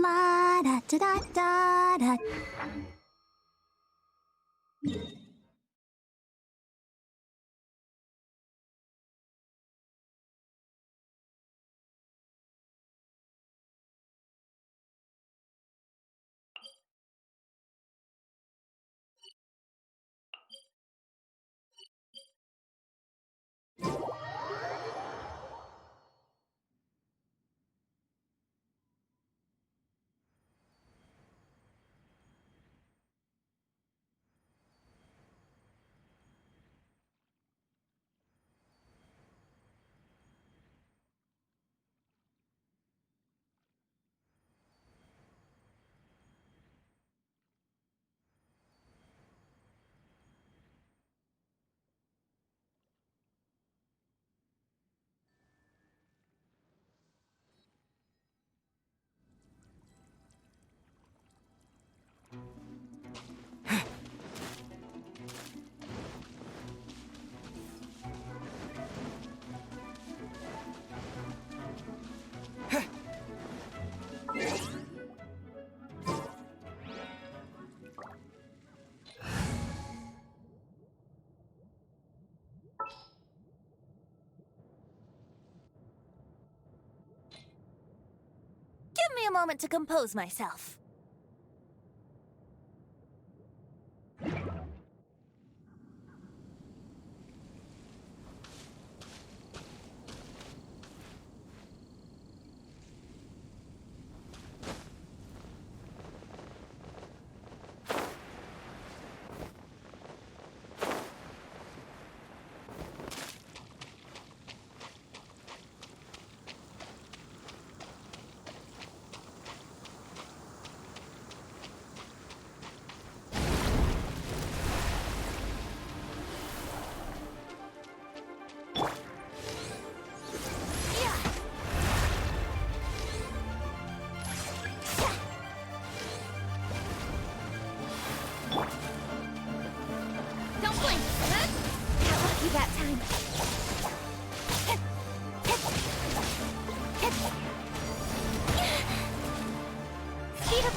Ma da da da da da. Give me a moment to compose myself. Don't blink! Got lucky that time. Speed up!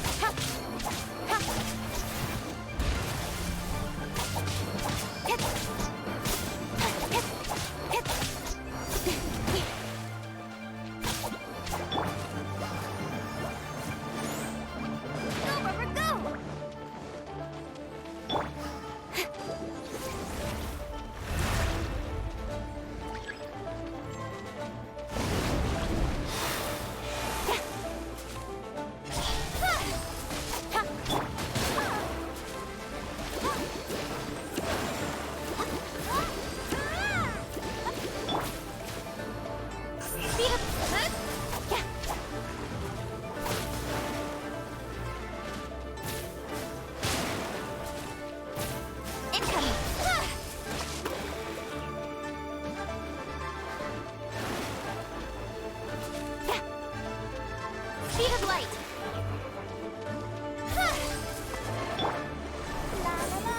Go, Rubber, go! Speed up! Incoming! Speed of light! La la la!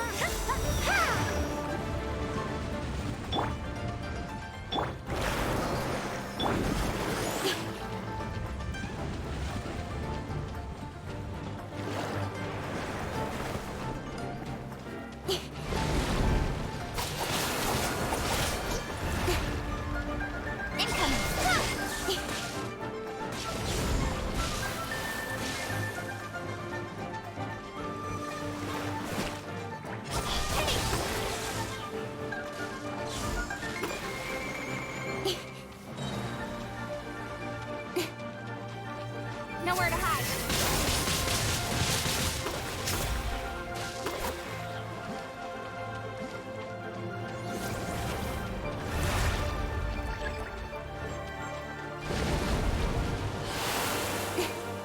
Nowhere to hide.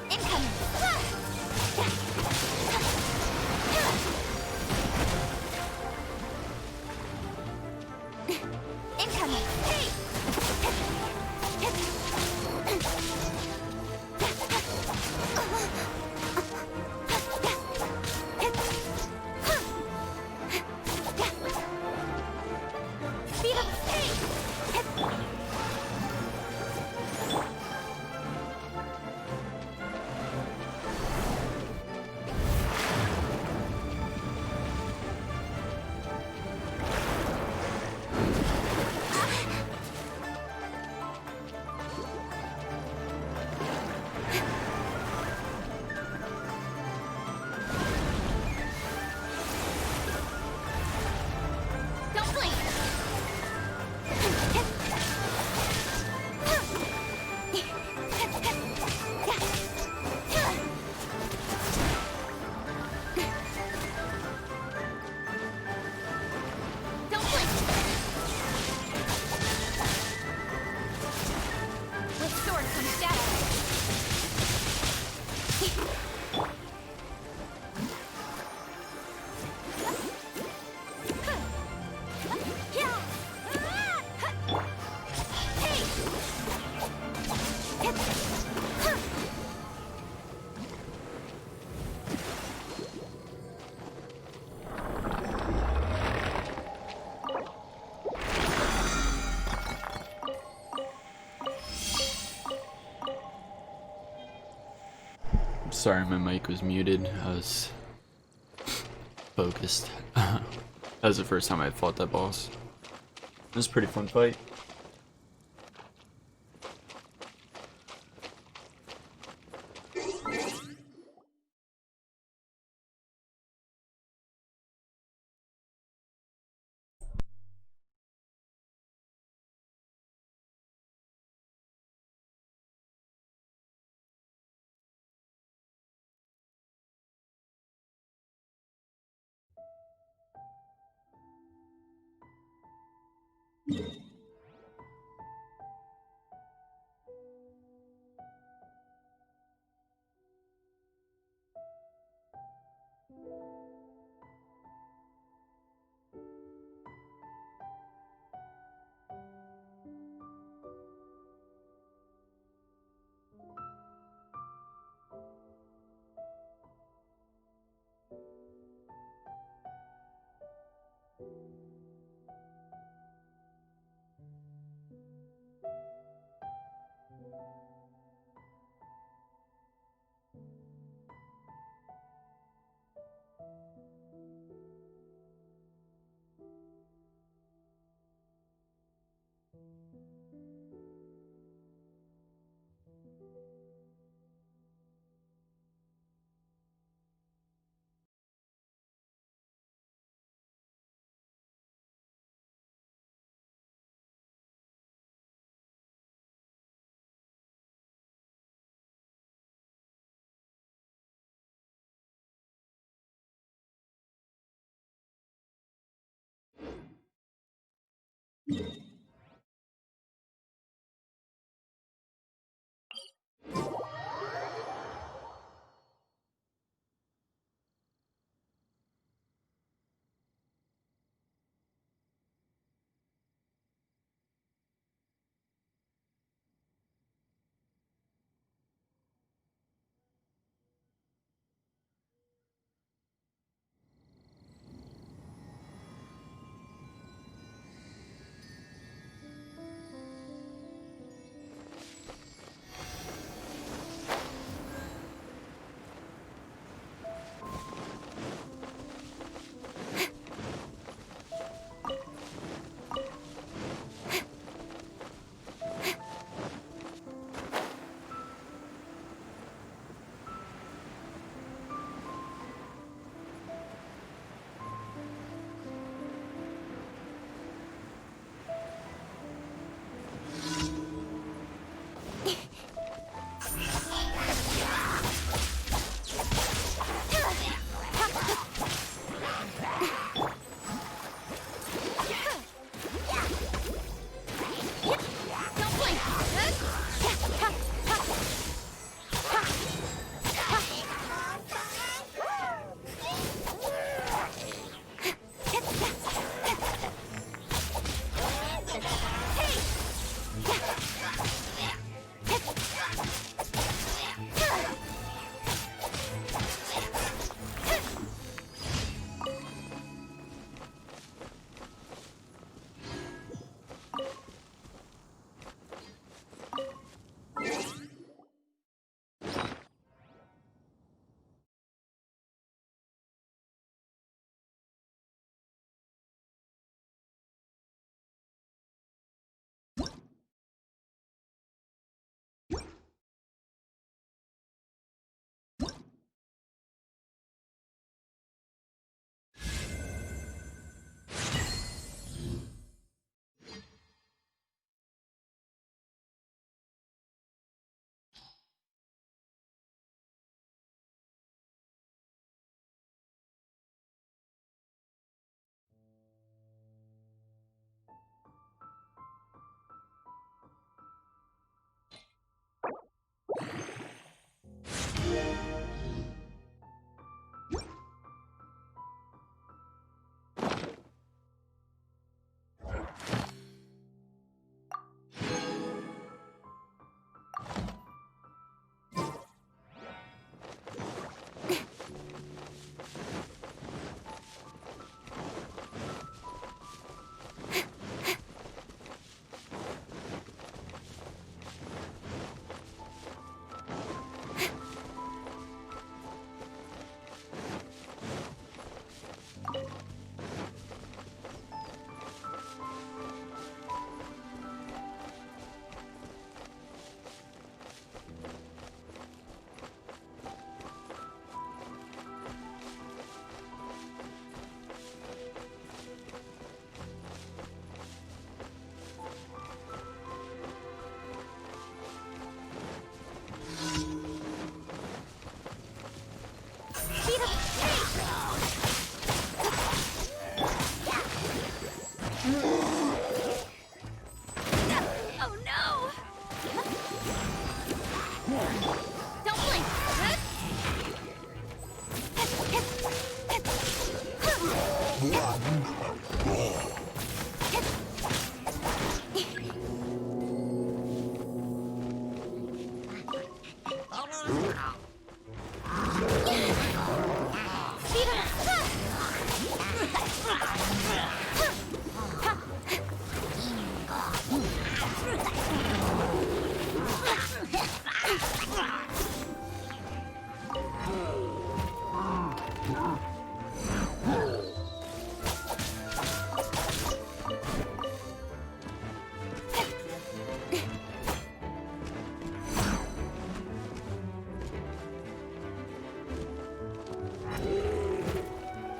Incoming. Incoming. Hey! Sorry, my mic was muted. I was focused. That was the first time I fought that boss. It was a pretty fun fight.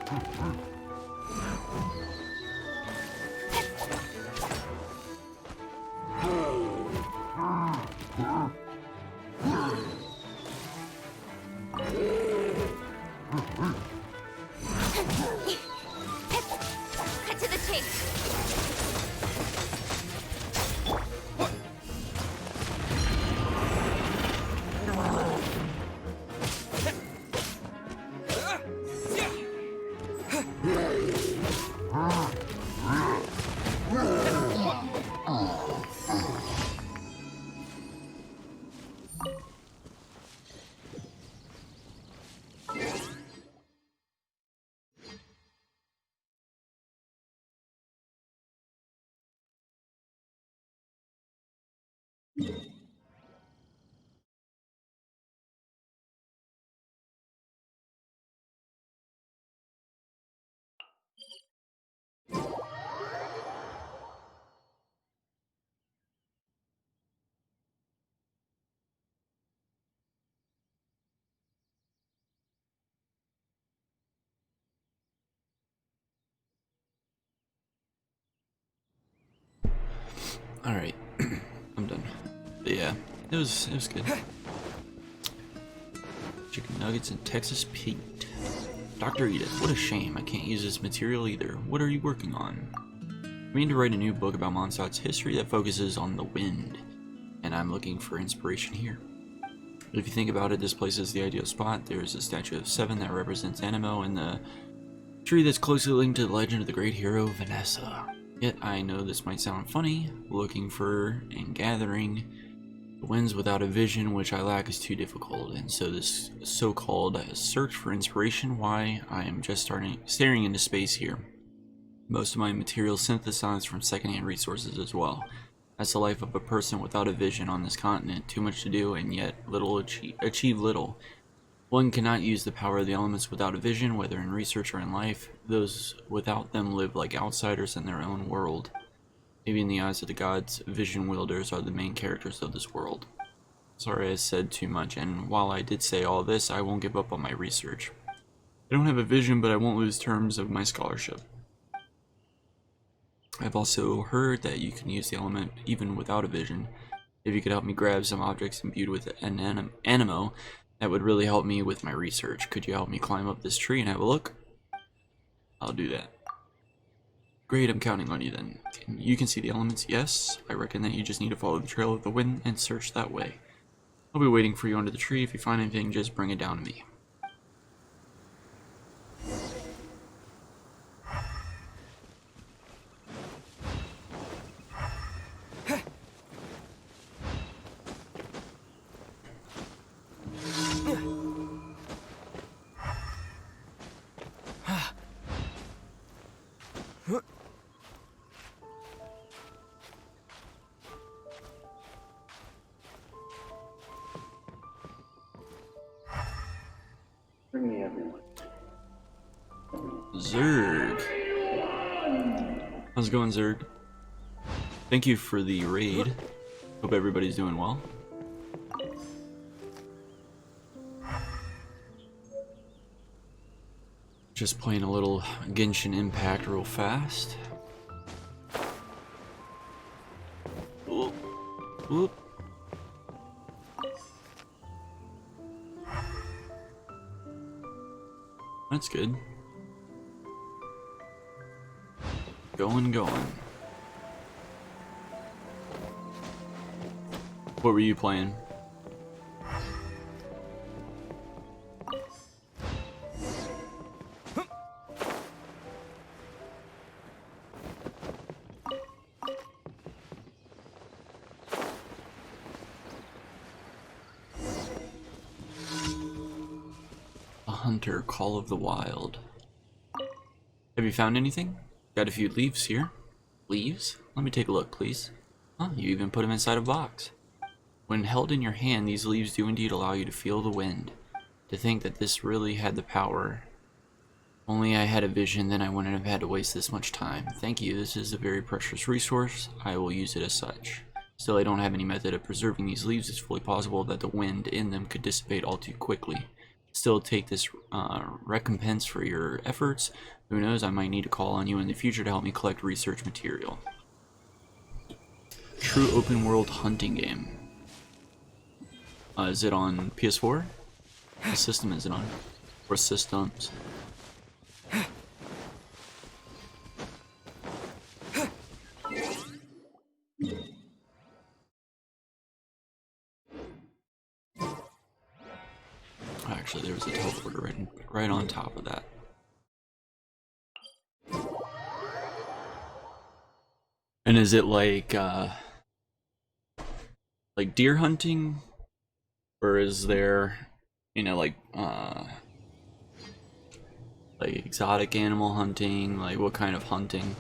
Cut to the chase. Alright, I'm done. But yeah, it was good. Chicken nuggets and Texas Pete. Dr. Edith, what a shame I can't use this material either. What are you working on? I mean to write a new book about Monsat's history that focuses on the wind, and I'm looking for inspiration here. If you think about it, this place is the ideal spot. There's a statue of 7 that represents Anemo, and the tree that's closely linked to the legend of the great hero Vanessa. Yet I know this might sound funny, looking for and gathering the winds without a vision which I lack is too difficult, and so this so-called search for inspiration, why I am just staring into space here. Most of my material synthesized from secondhand resources as well. That's the life of a person without a vision on this continent, too much to do and yet little achieve little. One cannot use the power of the elements without a vision, whether in research or in life. Those without them live like outsiders in their own world. Maybe in the eyes of the gods, vision wielders are the main characters of this world. Sorry I said too much, and while I did say all this, I won't give up on my research. I don't have a vision, but I won't lose terms of my scholarship. I've also heard that you can use the element even without a vision. If you could help me grab some objects imbued with an anemo, that would really help me with my research. Could you help me climb up this tree and have a look? I'll do that. Great, I'm counting on you then. You can see the elements, yes? I reckon that you just need to follow the trail of the wind and search that way. I'll be waiting for you under the tree. If you find anything, just bring it down to me. Zerg. How's it going, Zerg? Thank you for the raid. Hope everybody's doing well. Just playing a little Genshin Impact real fast. Oop. Oop. That's good. Going. What were you playing? A hunter, Call of the Wild. Have you found anything? Got a few leaves here. Leaves? Let me take a look, please. Huh, you even put them inside a box. When held in your hand, these leaves do indeed allow you to feel the wind. To think that this really had the power. Only I had a vision, then I wouldn't have had to waste this much time. Thank you, this is a very precious resource. I will use it as such. Still, I don't have any method of preserving these leaves. It's fully possible that the wind in them could dissipate all too quickly. still take this recompense for your efforts. Who knows, I might need to call on you in the future to help me collect research material. True open world hunting game. Is it on PS4? What system is it on? Or systems? Actually, there was a teleporter right on top of that. And is it like deer hunting, or is there, you know, like exotic animal hunting? Like what kind of hunting?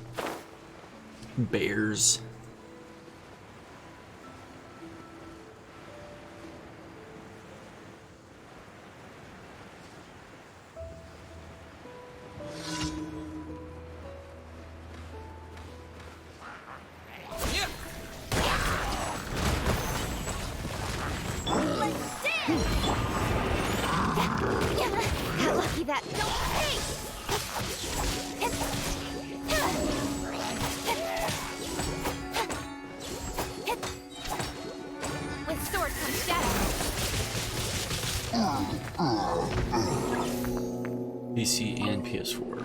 Bears. How lucky that. No, hey! With sword comes shadow. PC and PS4.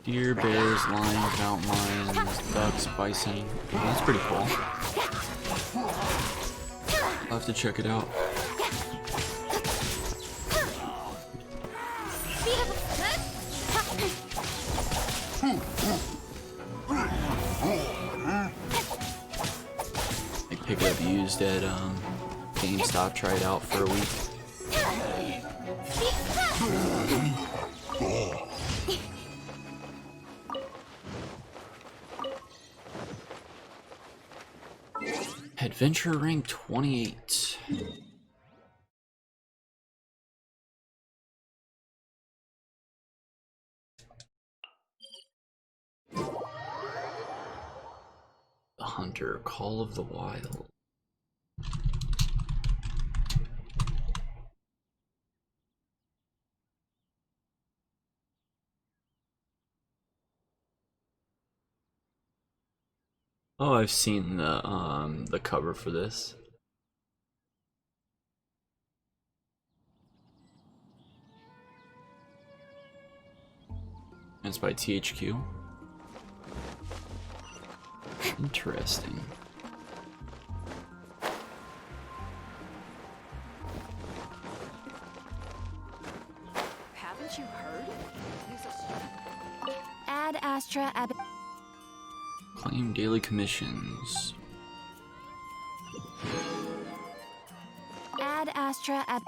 Deer, bears, lions, mountain lions, ducks, bison. Oh, that's pretty cool. I'll have to check it out. Like pick it up used at GameStop, try it out for a week. Adventure rank 28. The Hunter, Call of the Wild. Oh, I've seen the cover for this. It's by THQ. Interesting. Haven't you heard? Ad Astra Ab. Claim daily commissions. Ad Astra Ab.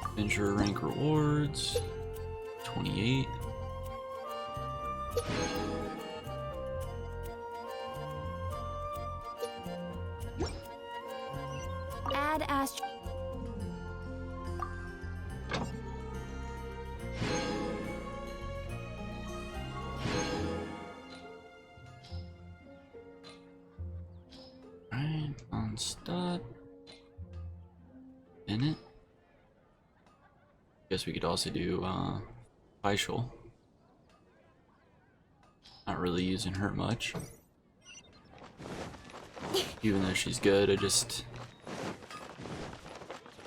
Adventure rank rewards. 28. Ad Astra. Alright, on stud. In it. Guess we could also do facial. Not really using her much. Even though she's good, I just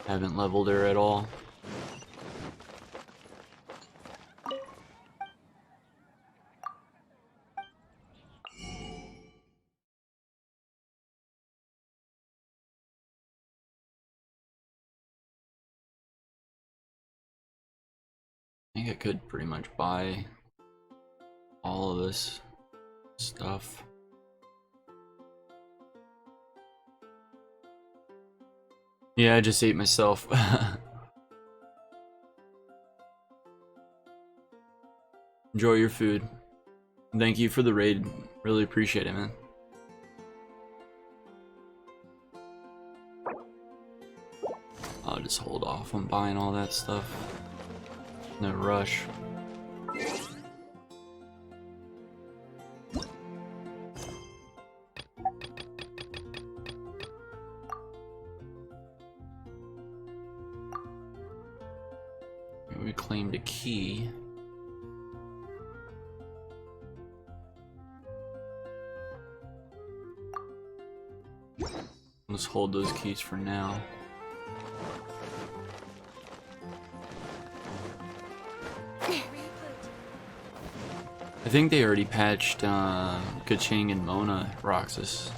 haven't leveled her at all. I think I could pretty much buy all of this stuff. Yeah, I just ate myself. Enjoy your food. Thank you for the raid. Really appreciate it, man. I'll just hold off on buying all that stuff. No rush. we claimed a key. Let's hold those keys for now. I think they already patched Kaching and Mona Roxas.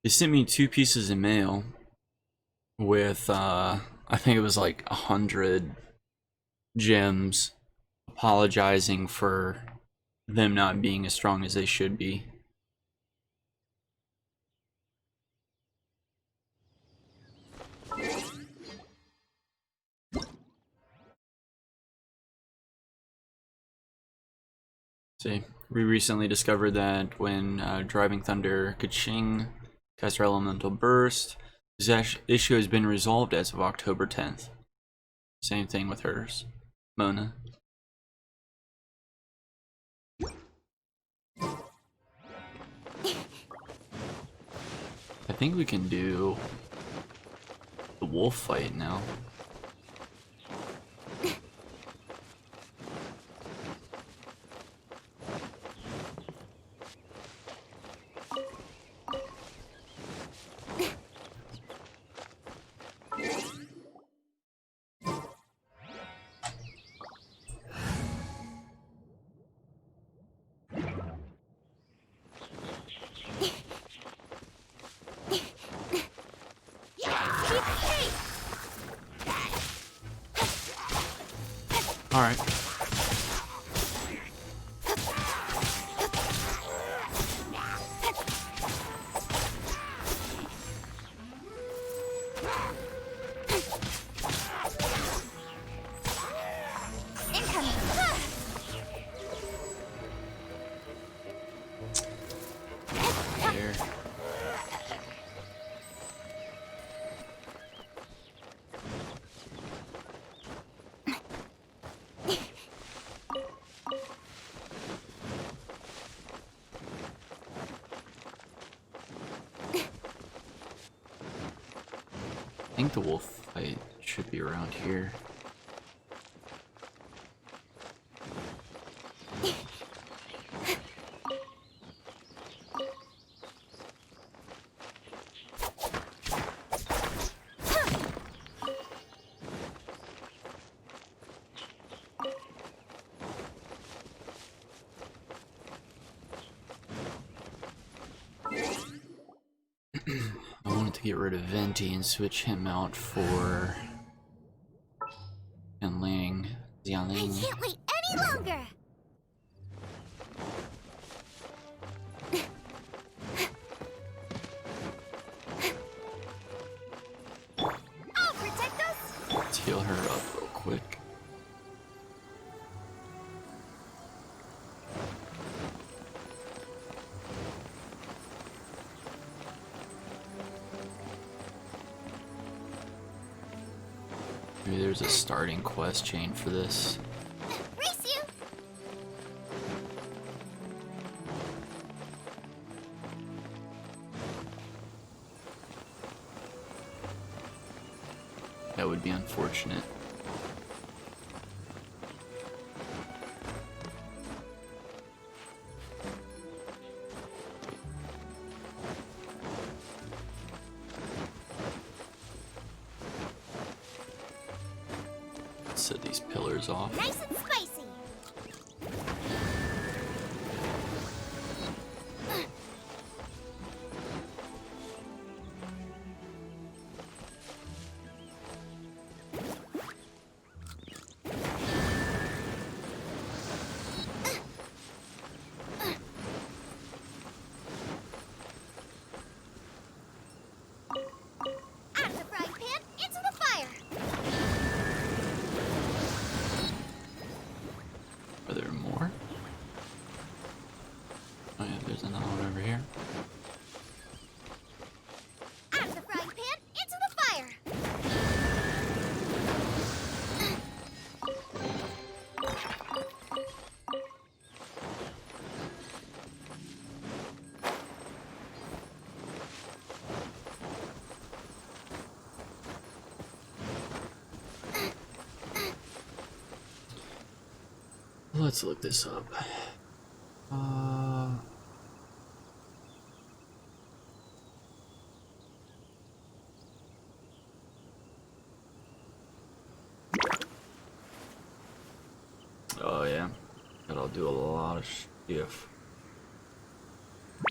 They sent me 2 pieces of mail with, I think it was like 100 gems, apologizing for them not being as strong as they should be. See, we recently discovered that when driving Thunder Kaching cast her elemental burst, this issue has been resolved as of October 10th. Same thing with hers, Mona. I think we can do the wolf fight now. Alright. There. I think the wolf fight should be around here. I wanted to get rid of Venti and switch him out for Xianling. I can't wait any longer. I'll protect us. Let's heal her up real quick. Maybe there's a starting quest chain for this. Race you. That would be unfortunate. Let's set these pillars off. Nice and spicy. Oh yeah, there's another one over here. Out of the frying pan, into the fire! Let's look this up. Oh yeah, that'll do a lot of stuff.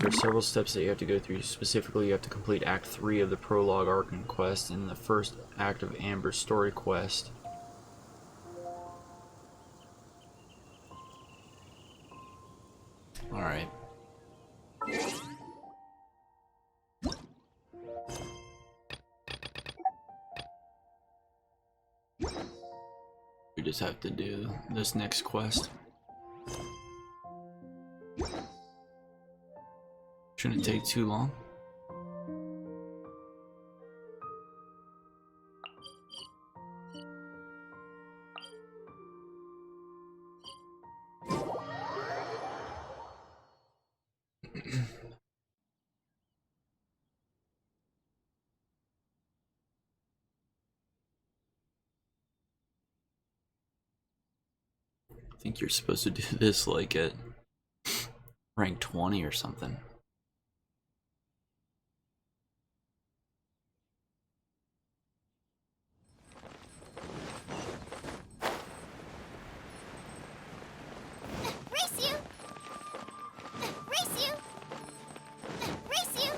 There are several steps that you have to go through. Specifically, you have to complete Act 3 of the Prologue Archon quest and the first act of Amber's story quest. Alright. We just have to do this next quest. Shouldn't take too long. I think you're supposed to do this like at rank 20 or something. Race you! Race you! Race you!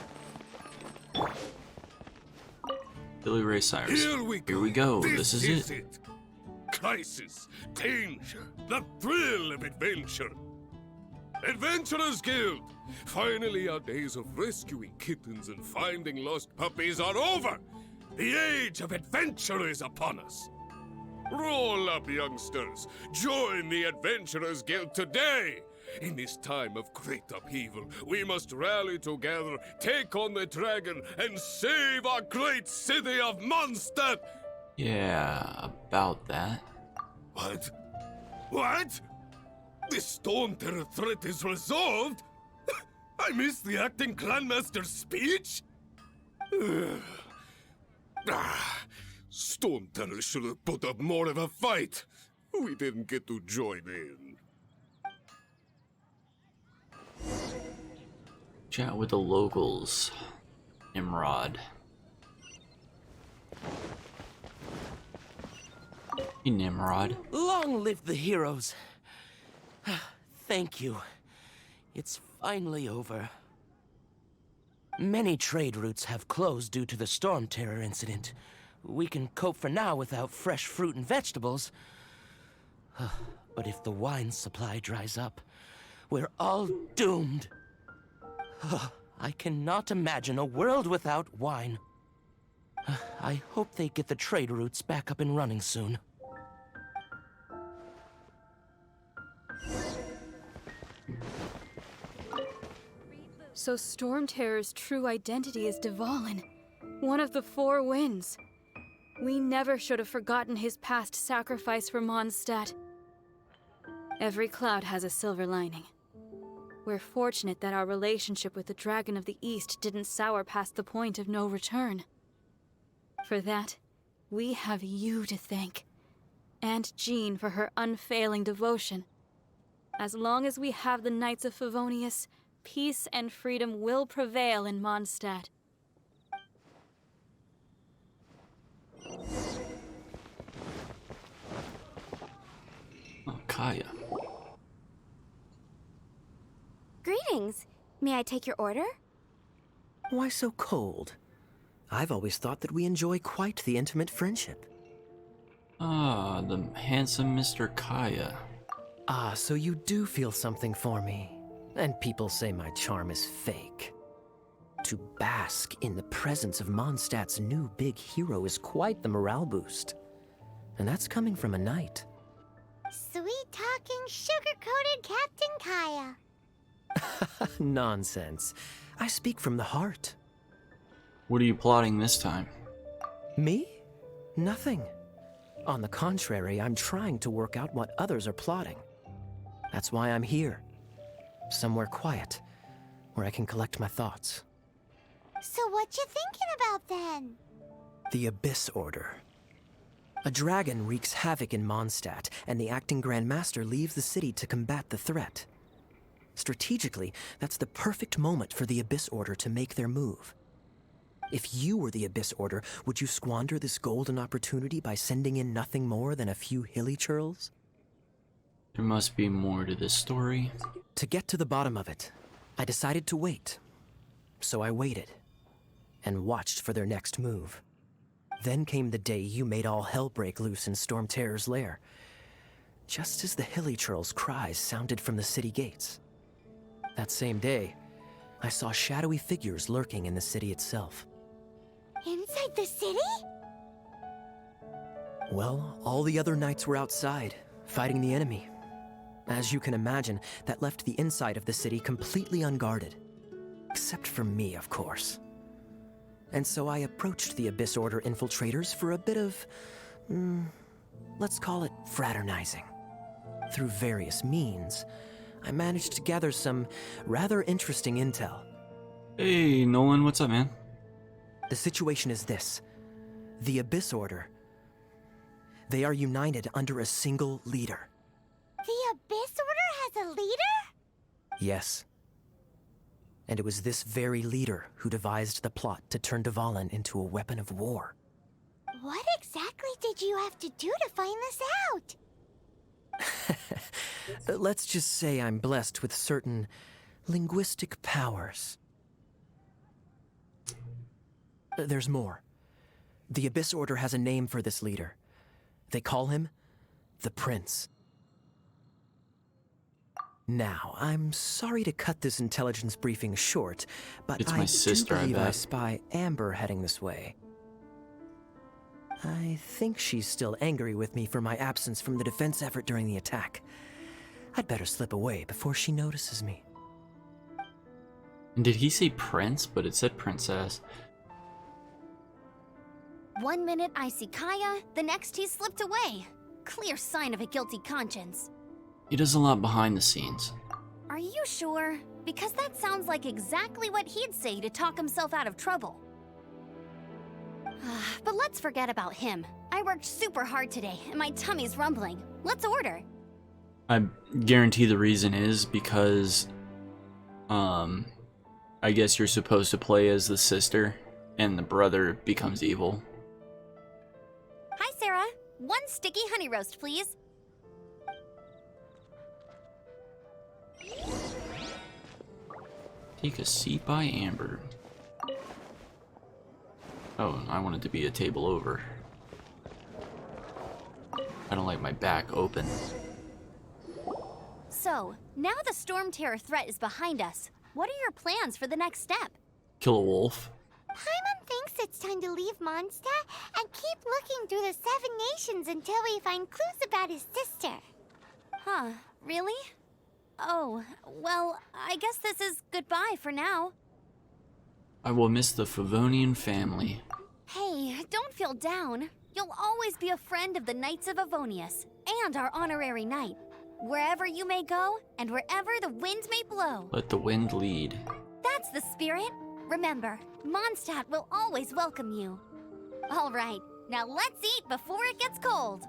Billy Ray Cyrus. Here we go. This is it. Crisis, danger, the thrill of adventure. Adventurers Guild! Finally, our days of rescuing kittens and finding lost puppies are over! The age of adventure is upon us! Roll up, youngsters! Join the Adventurers Guild today! In this time of great upheaval, we must rally together, take on the dragon, and save our great city of Mondstadt! Yeah, about that. What? What? The Storm Terror threat is resolved? I missed the acting clanmaster's speech? Storm Terror should have put up more of a fight. We didn't get to join in. Chat with the locals. Nimrod. Hey, Nimrod. Long live the heroes. Thank you. It's finally over. Many trade routes have closed due to the Storm Terror incident. We can cope for now without fresh fruit and vegetables. But if the wine supply dries up, we're all doomed. I cannot imagine a world without wine. I hope they get the trade routes back up and running soon. So Storm Terror's true identity is Dvalin, one of the Four Winds. We never should have forgotten his past sacrifice for Mondstadt. Every cloud has a silver lining. We're fortunate that our relationship with the Dragon of the East didn't sour past the point of no return. For that, we have you to thank, and Jean for her unfailing devotion. As long as we have the Knights of Favonius, peace and freedom will prevail in Mondstadt. Oh, Kaya. Greetings. May I take your order? Why so cold? I've always thought that we enjoy quite the intimate friendship. Ah, the handsome Mr. Kaya. Ah, so you do feel something for me. And people say my charm is fake. To bask in the presence of Mondstadt's new big hero is quite the morale boost. And that's coming from a knight. Sweet-talking, sugar-coated Captain Kaya. Nonsense. I speak from the heart. What are you plotting this time? Me? Nothing. On the contrary, I'm trying to work out what others are plotting. That's why I'm here. Somewhere quiet, where I can collect my thoughts. So what you thinking about then? The Abyss Order. A dragon wreaks havoc in Mondstadt, and the acting Grand Master leaves the city to combat the threat. Strategically, that's the perfect moment for the Abyss Order to make their move. If you were the Abyss Order, would you squander this golden opportunity by sending in nothing more than a few hilly churls? There must be more to this story. To get to the bottom of it, I decided to wait. So I waited, and watched for their next move. Then came the day you made all hell break loose in Storm Terror's lair, just as the hilly churl's cries sounded from the city gates. That same day, I saw shadowy figures lurking in the city itself. Inside the city? Well, all the other knights were outside, fighting the enemy. As you can imagine, that left the inside of the city completely unguarded. Except for me, of course. And so I approached the Abyss Order infiltrators for a bit of, let's call it fraternizing. Through various means, I managed to gather some rather interesting intel. Hey, Nolan, what's up, man? The situation is this. The Abyss Order, they are united under a single leader. The Abyss Order has a leader? Yes. And it was this very leader who devised the plot to turn Dvalin into a weapon of war. What exactly did you have to do to find this out? Let's just say I'm blessed with certain linguistic powers. There's more. The Abyss Order has a name for this leader. They call him the Prince. Now, I'm sorry to cut this intelligence briefing short, but It's my sister, I do believe I bet. spy Amber heading this way. I think she's still angry with me for my absence from the defense effort during the attack. I'd better slip away before she notices me. And did he say prince? But it said princess. 1 minute I see Kaya, the next he slipped away. Clear sign of a guilty conscience. He does a lot behind the scenes. Are you sure? Because that sounds like exactly what he'd say to talk himself out of trouble. But let's forget about him. I worked super hard today, and my tummy's rumbling. Let's order. I guarantee the reason is because, I guess you're supposed to play as the sister, and the brother becomes evil. Hi, Sarah. 1 sticky honey roast, please. Take a seat by Amber. Oh, I want it to be a table over. I don't like my back open. So, now the Storm Terror threat is behind us. What are your plans for the next step? Kill a wolf. Paimon thinks it's time to leave Mondstadt and keep looking through the 7 nations until we find clues about his sister. Huh, really? Oh, well, I guess this is goodbye for now. I will miss the Favonian family. Hey, don't feel down. You'll always be a friend of the Knights of Avonius, and our honorary knight. Wherever you may go, and wherever the winds may blow. Let the wind lead. That's the spirit. Remember, Mondstadt will always welcome you. All right, now let's eat before it gets cold.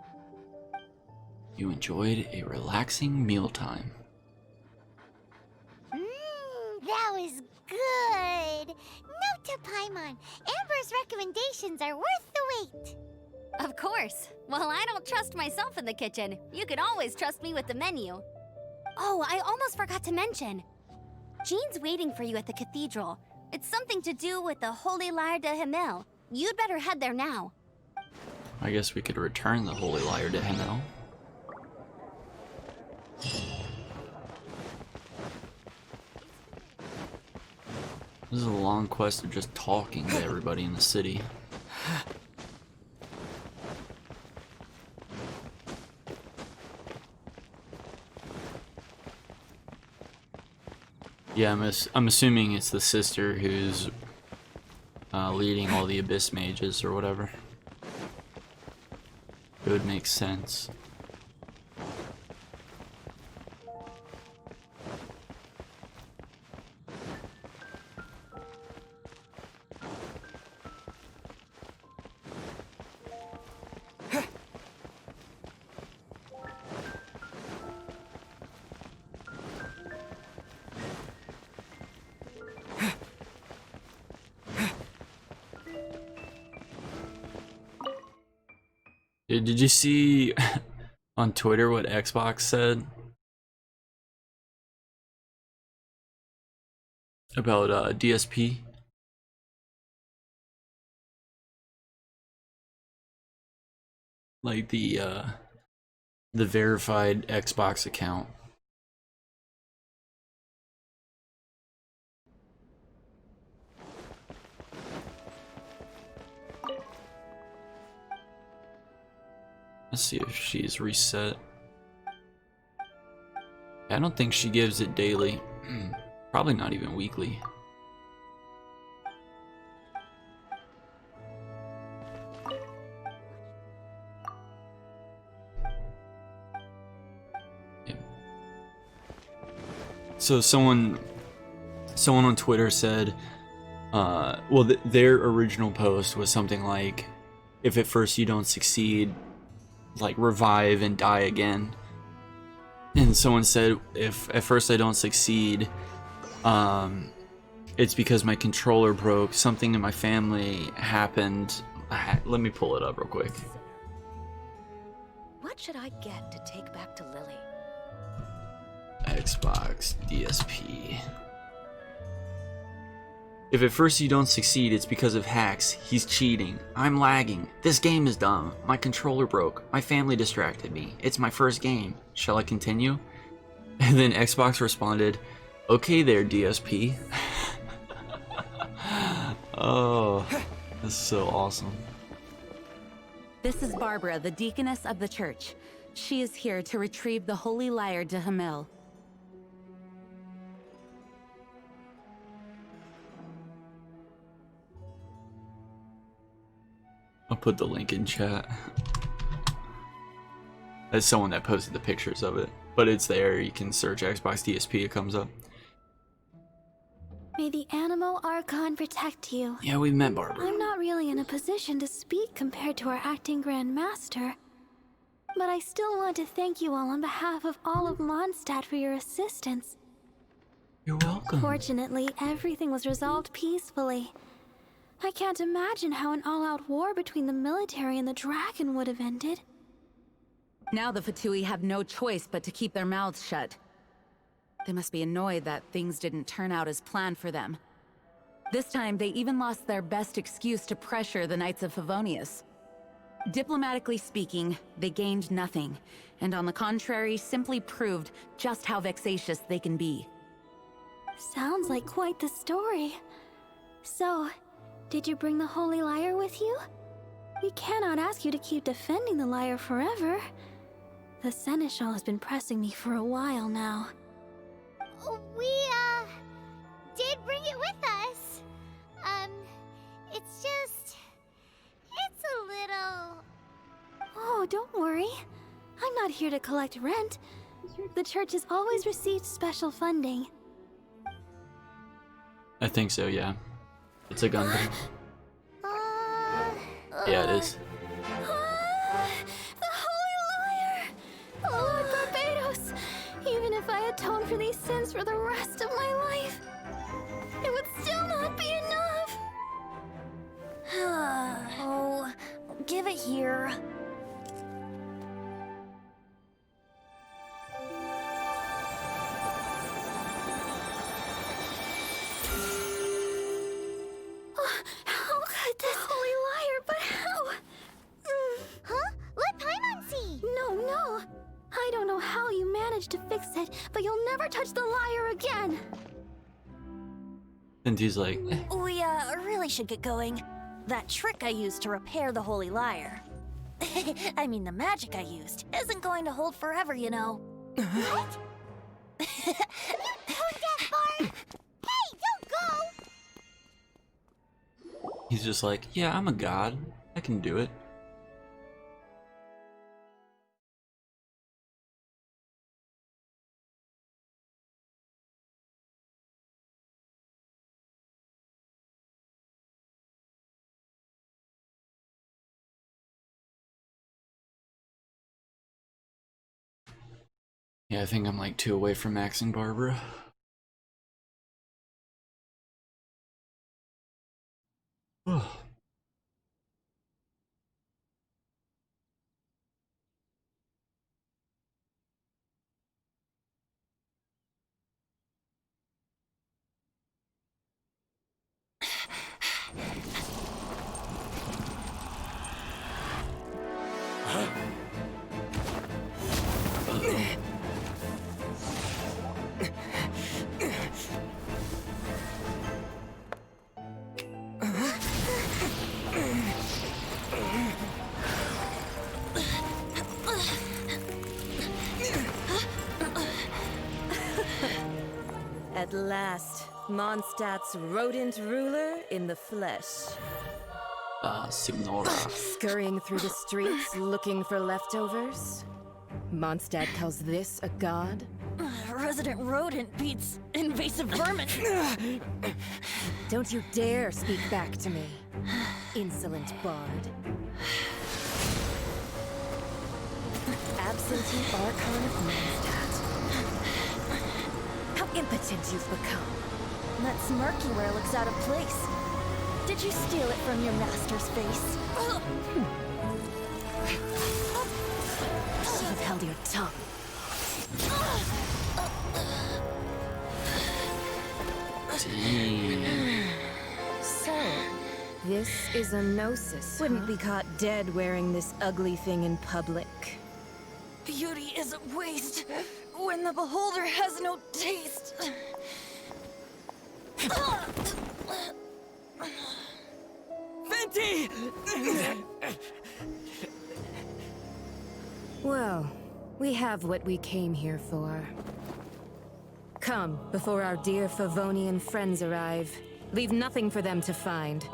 You enjoyed a relaxing mealtime. That was good. Note to Paimon, Amber's recommendations are worth the wait. Of course. Well, I don't trust myself in the kitchen. You can always trust me with the menu. Oh, I almost forgot to mention. Jean's waiting for you at the cathedral. It's something to do with the Holy Lyre de Himmel. You'd better head there now. I guess we could return the Holy Lyre to Himmel. This is a long quest of just talking to everybody in the city. Yeah, I'm assuming it's the sister who's leading all the Abyss Mages or whatever. It would make sense. Did you see on Twitter what Xbox said about DSP? Like the verified Xbox account. Let's see if she's reset. I don't think she gives it daily. Probably not even weekly. Yeah. So someone on Twitter said, well, their original post was something like, if at first you don't succeed, like revive and die again. And someone said, if at first I don't succeed, it's because my controller broke, something in my family happened. Let me pull it up real quick. What should I get to take back to Lily? Xbox DSP. If at first you don't succeed, it's because of hacks. He's cheating. I'm lagging. This game is dumb. My controller broke. My family distracted me. It's my first game. Shall I continue? And then Xbox responded, okay there, DSP. Oh, this is so awesome. This is Barbara, the deaconess of the church. She is here to retrieve the holy lyre de Hamil. I'll put the link in chat. That's someone that posted the pictures of it. But it's there, you can search Xbox DSP, it comes up. May the Animo Archon protect you. Yeah, we met Barbara. I'm not really in a position to speak compared to our acting Grand Master, but I still want to thank you all on behalf of all of Mondstadt for your assistance. You're welcome. Fortunately, everything was resolved peacefully. I can't imagine how an all-out war between the military and the dragon would have ended. Now the Fatui have no choice but to keep their mouths shut. They must be annoyed that things didn't turn out as planned for them. This time, they even lost their best excuse to pressure the Knights of Favonius. Diplomatically speaking, they gained nothing, and on the contrary, simply proved just how vexatious they can be. Sounds like quite the story. So, did you bring the Holy Lyre with you? We cannot ask you to keep defending the lyre forever. The Seneschal has been pressing me for a while now. We, did bring it with us. It's a little... Oh, don't worry. I'm not here to collect rent. The church has always received special funding. I think so, yeah. It's a Gundam. Yeah, it is. The Holy Lyre! Lord Barbados! Even if I atone for these sins for the rest of my life, it would still not be enough! Oh, give it here. How could this Holy Lyre, but how? Huh? Let Paimon see! No. I don't know how you managed to fix it, but you'll never touch the lyre again! And he's like, We, really should get going. That trick I used to repair the Holy Lyre. I mean, the magic I used isn't going to hold forever, you know. What? You tone-deaf, Barb! He's just like, yeah, I'm a god. I can do it. Yeah, I think I'm like 2 away from maxing Barbara. At last, Mondstadt's rodent ruler in the flesh. Signora. Scurrying through the streets looking for leftovers? Mondstadt calls this a god? Resident rodent beats invasive vermin. Don't you dare speak back to me, insolent bard. Absentee Archon of Mondstadt. How impotent you've become. That smirk you wear looks out of place. Did you steal it from your master's face? Should have held your tongue. So, this is a gnosis. Wouldn't be caught dead wearing this ugly thing in public. Beauty is a waste when the beholder has no taste. Venti! Well, we have what we came here for. Come, before our dear Favonian friends arrive. Leave nothing for them to find.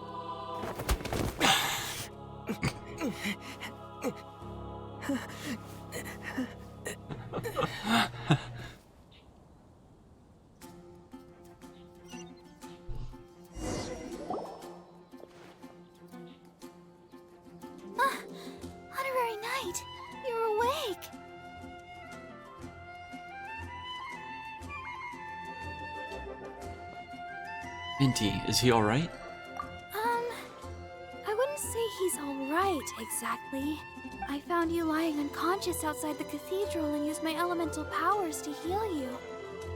Honorary Knight, you're awake. Minty, is he alright? I wouldn't say he's alright, exactly. I found you lying unconscious outside the cathedral and used my elemental powers to heal you.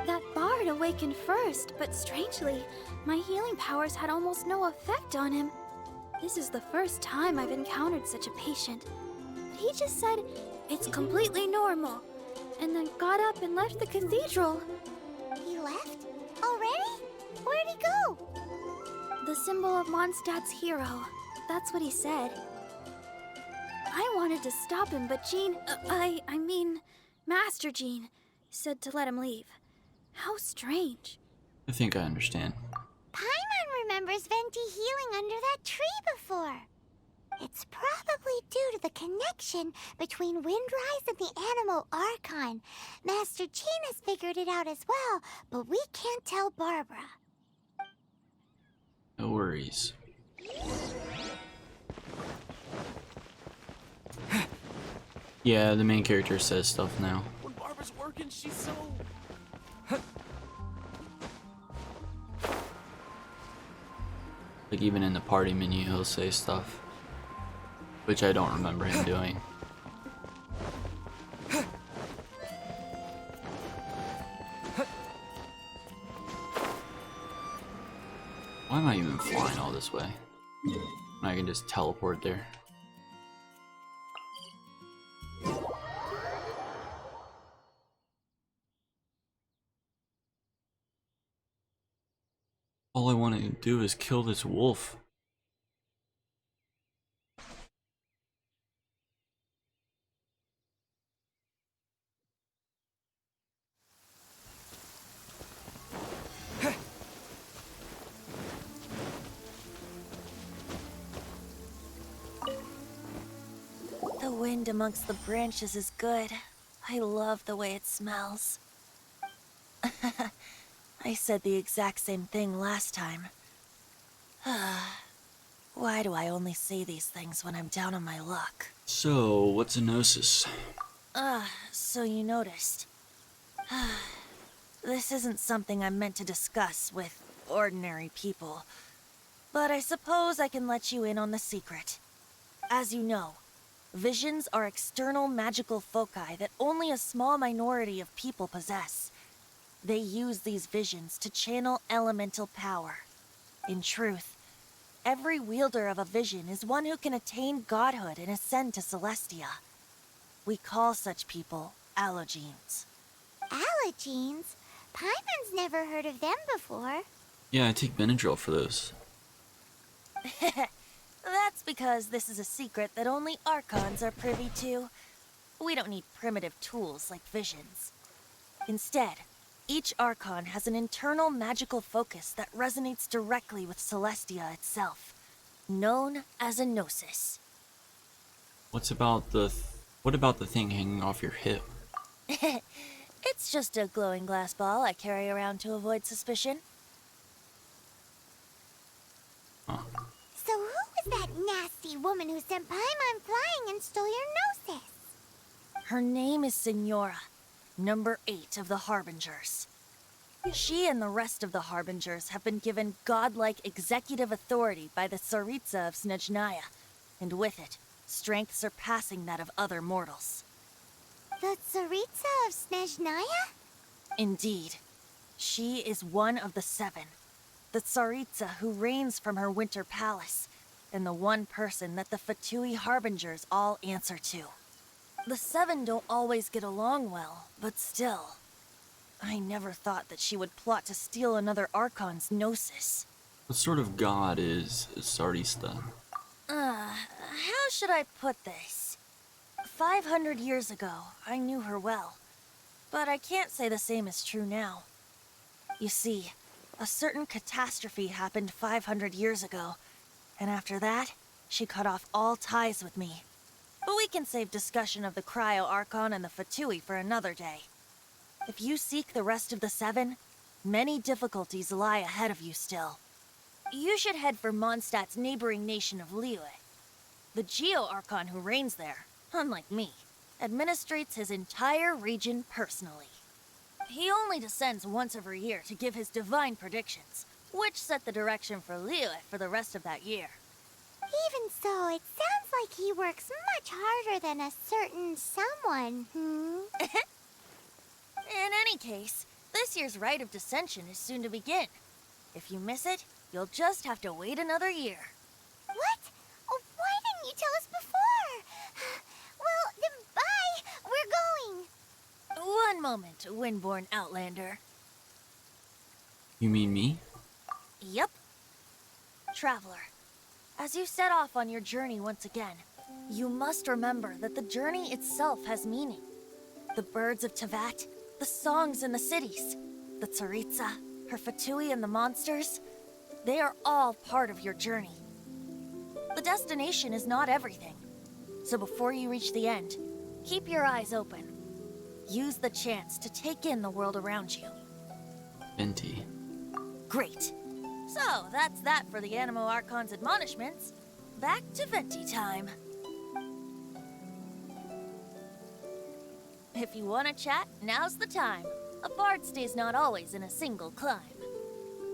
That bard awakened first, but strangely, my healing powers had almost no effect on him. This is the first time I've encountered such a patient. But he just said, it's completely normal, and then got up and left the cathedral. He left? Already? Where'd he go? The symbol of Mondstadt's hero. That's what he said. I wanted to stop him, but Jean, I mean, Master Jean, said to let him leave. How strange. I think I understand. Paimon remembers Venti healing under that tree before. It's probably due to the connection between Windrise and the Animal Archon. Master Jean has figured it out as well, but we can't tell Barbara. No worries. Yeah, the main character says stuff now. When Barbara's working, she's so... Like even in the party menu he'll say stuff. Which I don't remember him doing. Why am I even flying all this way? I can just teleport there. All I want to do is kill this wolf. wind amongst the branches is good. I love the way it smells. I said the exact same thing last time. Why do I only say these things when I'm down on my luck? So, what's a gnosis? So you noticed. This isn't something I'm meant to discuss with ordinary people, but I suppose I can let you in on the secret. As you know, visions are external magical foci that only a small minority of people possess. They use these visions to channel elemental power. In truth, every wielder of a vision is one who can attain godhood and ascend to Celestia. We call such people allogenes. Allergenes? Paimon's never heard of them before. Yeah, I take Benadryl for those. That's because this is a secret that only Archons are privy to. We don't need primitive tools like visions. Instead, each Archon has an internal magical focus that resonates directly with Celestia itself, known as a gnosis. What about the thing hanging off your hip? It's just a glowing glass ball I carry around to avoid suspicion. Huh. So who was that nasty woman who sent Paimon flying and stole your gnosis? Her name is Signora, number 8 of the Harbingers. She and the rest of the Harbingers have been given godlike executive authority by the Tsaritsa of Snezhnaya, and with it, strength surpassing that of other mortals. The Tsaritsa of Snezhnaya? Indeed. She is one of the 7, the Tsaritsa who reigns from her winter palace, and the one person that the Fatui Harbingers all answer to. The 7 don't always get along well, but still. I never thought that she would plot to steal another Archon's gnosis. What sort of god is Sarista? How should I put this? 500 years ago, I knew her well. But I can't say the same is true now. You see, a certain catastrophe happened 500 years ago, and after that, she cut off all ties with me. But we can save discussion of the Cryo Archon and the Fatui for another day. If you seek the rest of the 7, many difficulties lie ahead of you still. You should head for Mondstadt's neighboring nation of Liyue. The Geo Archon who reigns there, unlike me, administrates his entire region personally. He only descends once every year to give his divine predictions, which set the direction for Liyue for the rest of that year. Even so, it sounds like he works much harder than a certain someone, In any case, this year's Rite of Descension is soon to begin. If you miss it, you'll just have to wait another year. What? Oh, why didn't you tell us before? Well, then bye! We're going! One moment, Windborn Outlander. You mean me? Yep. Traveler, as you set off on your journey once again, you must remember that the journey itself has meaning. The birds of Tevat, the songs in the cities, the Tsaritsa, her Fatui and the monsters, they are all part of your journey. The destination is not everything, so before you reach the end, keep your eyes open. Use the chance to take in the world around you. Venti. Great. So, that's that for the Animo Archon's admonishments. Back to Venti time. If you want to chat, now's the time. A bard stays not always in a single climb.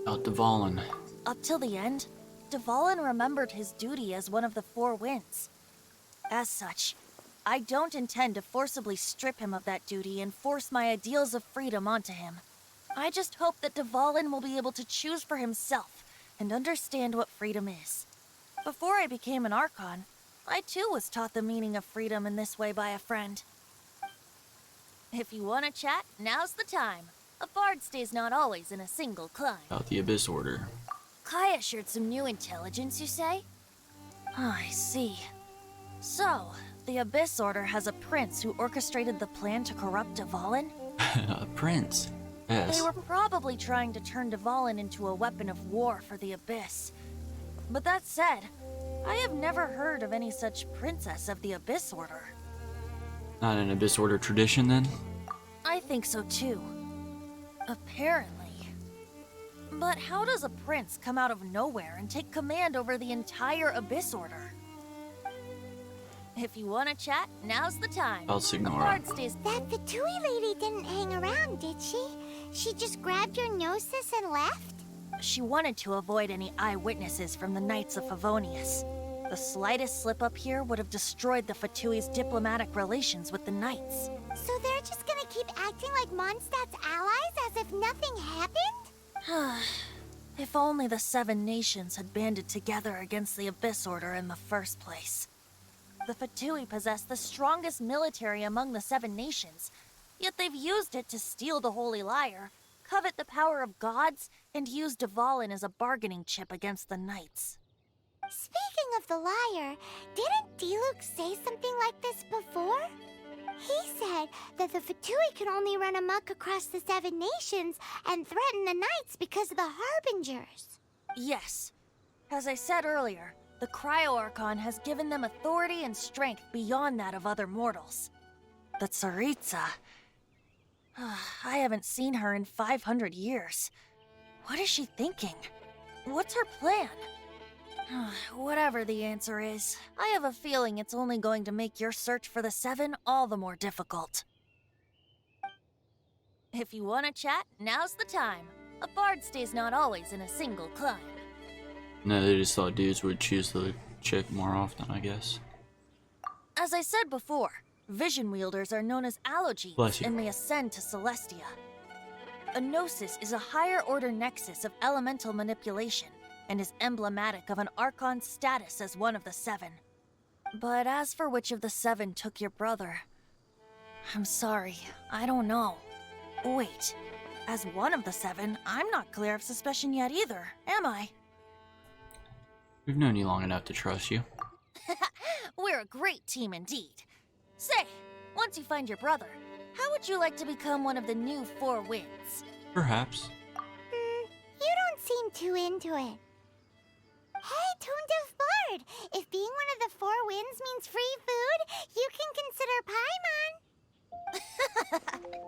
About Dvalin. Up till the end, Dvalin remembered his duty as one of the 4 winds. As such, I don't intend to forcibly strip him of that duty and force my ideals of freedom onto him. I just hope that Dvalin will be able to choose for himself and understand what freedom is. Before I became an Archon, I too was taught the meaning of freedom in this way by a friend. If you want to chat, now's the time. A bard stays not always in a single climb. About the Abyss Order. Kaya shared some new intelligence, you say? Oh, I see. So, the Abyss Order has a prince who orchestrated the plan to corrupt Dvalin? A prince. Yes. They were probably trying to turn Dvalin into a weapon of war for the Abyss. But that said, I have never heard of any such princess of the Abyss Order. Not an Abyss Order tradition, then? I think so too. Apparently. But how does a prince come out of nowhere and take command over the entire Abyss Order? If you want to chat, now's the time. I'll ignore her. Bard stays. That Fatui lady didn't hang around, did she? She just grabbed your gnosis and left? She wanted to avoid any eyewitnesses from the Knights of Favonius. The slightest slip up here would have destroyed the Fatui's diplomatic relations with the Knights. So they're just gonna keep acting like Mondstadt's allies as if nothing happened? If only the 7 nations had banded together against the Abyss Order in the first place. The Fatui possess the strongest military among the 7 nations, yet they've used it to steal the Holy Lyre, covet the power of gods, and use Dvalin as a bargaining chip against the Knights. Speaking of the lyre, didn't Diluc say something like this before? He said that the Fatui could only run amok across the 7 nations and threaten the Knights because of the Harbingers. Yes. As I said earlier, the Cryo-Archon has given them authority and strength beyond that of other mortals. The Tsaritsa... I haven't seen her in 500 years. What is she thinking? What's her plan? Whatever the answer is, I have a feeling it's only going to make your search for the 7 all the more difficult. If you want to chat, now's the time. A bard stays not always in a single climb. No, they just thought dudes would choose the chick more often, I guess. As I said before, vision wielders are known as Bless allogenes you. and may ascend to Celestia. A gnosis is a higher order nexus of elemental manipulation and is emblematic of an Archon's status as one of the 7. But as for which of the 7 took your brother, I'm sorry, I don't know. Wait, as one of the 7, I'm not clear of suspicion yet either, am I? We've known you long enough to trust you. We're a great team indeed. Say, once you find your brother, how would you like to become one of the new 4 winds? Perhaps. You don't seem too into it. Hey, Tone Deaf Bard! If being one of the 4 winds means free food, you can consider Paimon.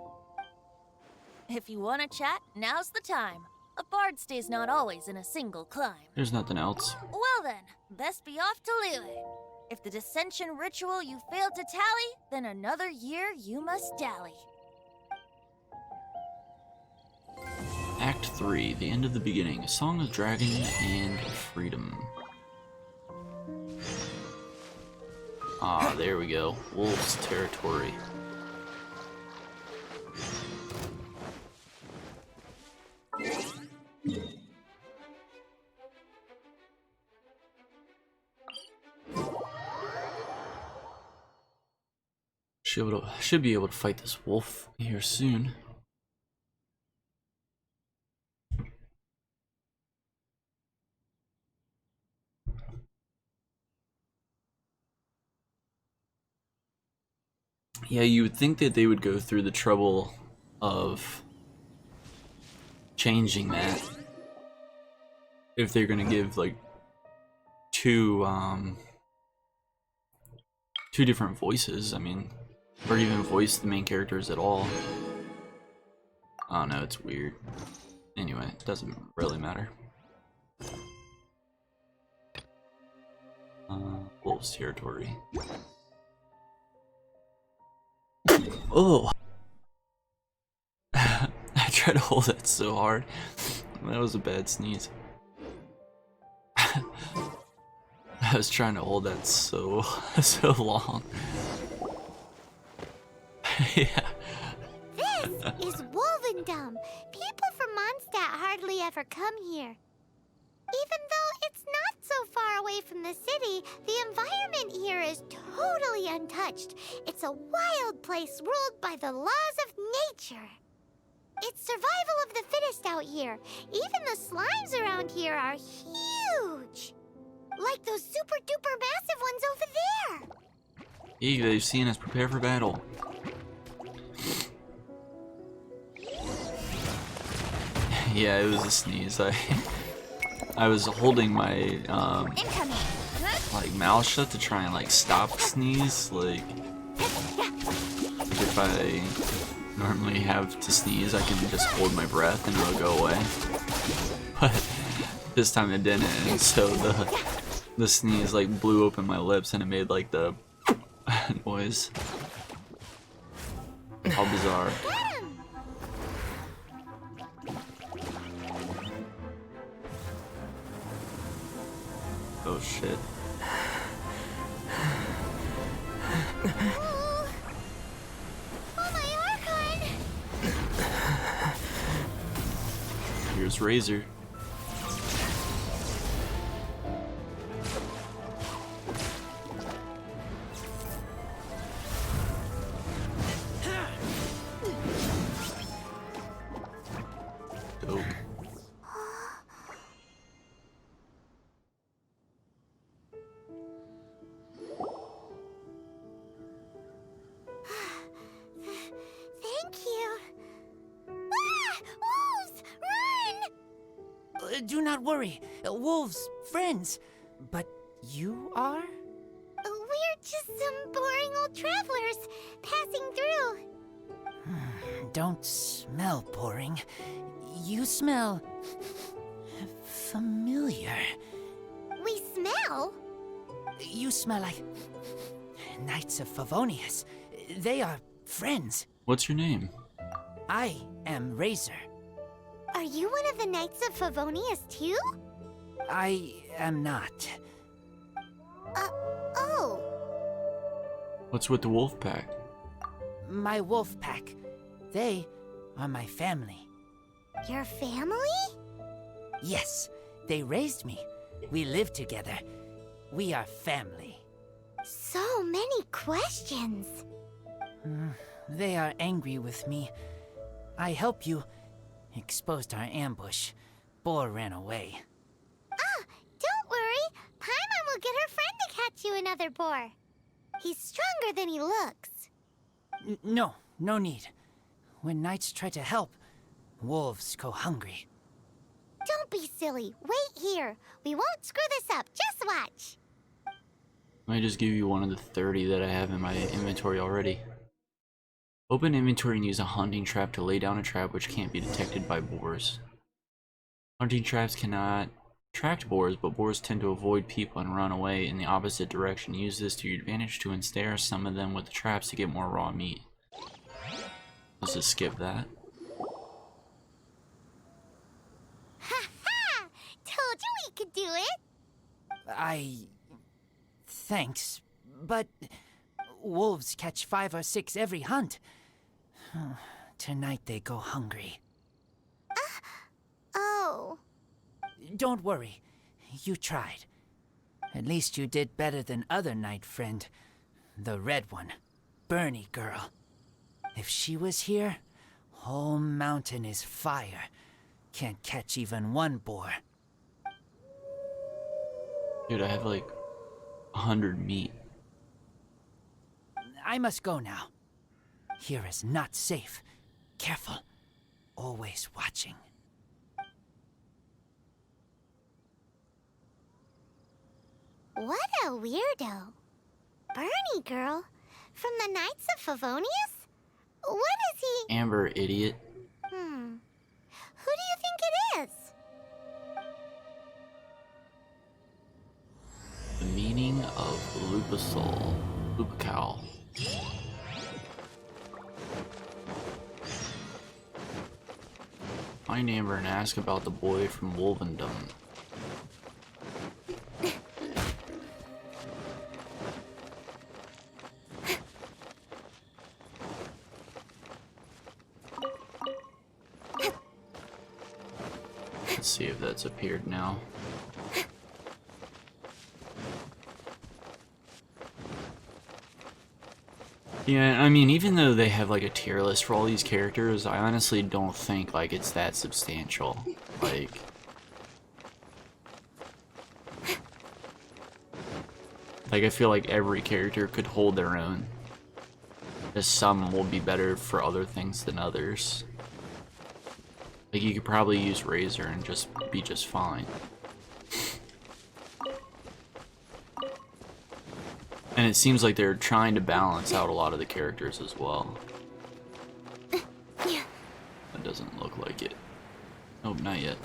If you want to chat, now's the time. A bard stays not always in a single climb. There's nothing else. Well then, best be off to Liyue. If the dissension ritual you failed to tally, then another year you must dally. Act 3, The End of the Beginning, A Song of Dragon and Freedom. Ah, there we go. Wolves territory. Should be able to fight this wolf here soon. Yeah, you would think that they would go through the trouble of changing that if they're gonna give like two different voices. I mean, or even voice the main characters at all. I don't know, it's weird. Anyway, it doesn't really matter. Wolves territory. Oh! I tried to hold that so hard. That was a bad sneeze. I was trying to hold that so long. Yeah. This is Wolvendom. People from Mondstadt hardly ever come here. Even though it's not so far away from the city, the environment here is totally untouched. It's a wild place ruled by the laws of nature. It's survival of the fittest out here. Even the slimes around here are huge. Like those super duper massive ones over there. Hey, they've seen us prepare for battle. Yeah, it was a sneeze. I was holding my like mouth shut to try and like stop the sneeze, like if I normally have to sneeze, I can just hold my breath and it'll go away. But this time it didn't, and so the sneeze like blew open my lips and it made like the noise. How bizarre. Oh shit. Oh, my Archon! Here's Razor. Dope. Thank you. Ah! Wolves! Run! Do not worry. Wolves, friends. But you are? We're just some boring old travelers passing through. Don't smell boring. You smell familiar. We smell? You smell like Knights of Favonius. They are friends. What's your name? I am Razor. Are you one of the Knights of Favonius too? I am not. Oh. What's with the wolf pack? My wolf pack. They are my family. Your family? Yes, they raised me. We live together. We are family. So many questions. They are angry with me. I helped you. Exposed our ambush. Boar ran away. Ah, don't worry. Paimon will get her friend to catch you another boar. He's stronger than he looks. No need. When knights try to help, wolves go hungry. Don't be silly. Wait here. We won't screw this up. Just watch. I might just give you one of the 30 that I have in my inventory already. Open inventory and use a hunting trap to lay down a trap which can't be detected by boars. Hunting traps cannot attract boars, but boars tend to avoid people and run away in the opposite direction. Use this to your advantage to ensnare some of them with the traps to get more raw meat. Let's just skip that. Ha ha! Told you we could do it. Thanks, but wolves catch 5 or 6 every hunt. Tonight they go hungry. Oh. Don't worry. You tried. At least you did better than other night friend. The red one. Bernie girl. If she was here, whole mountain is fire. Can't catch even one boar. Dude, I have like 100 meat. I must go now. Here is not safe. Careful. Always watching. What a weirdo. Bernie girl? From the Knights of Favonius? What is he? Amber, idiot. Who do you think it is? The meaning of Lupasol. Lupacal. Find Amber and ask about the boy from Wolvendom. Let's see if that's appeared now. Yeah, I mean, even though they have like a tier list for all these characters, I honestly don't think like it's that substantial. Like, I feel like every character could hold their own. Just some will be better for other things than others. Like, you could probably use Razor and just be just fine. And it seems like they're trying to balance out a lot of the characters as well. Nope, not yet.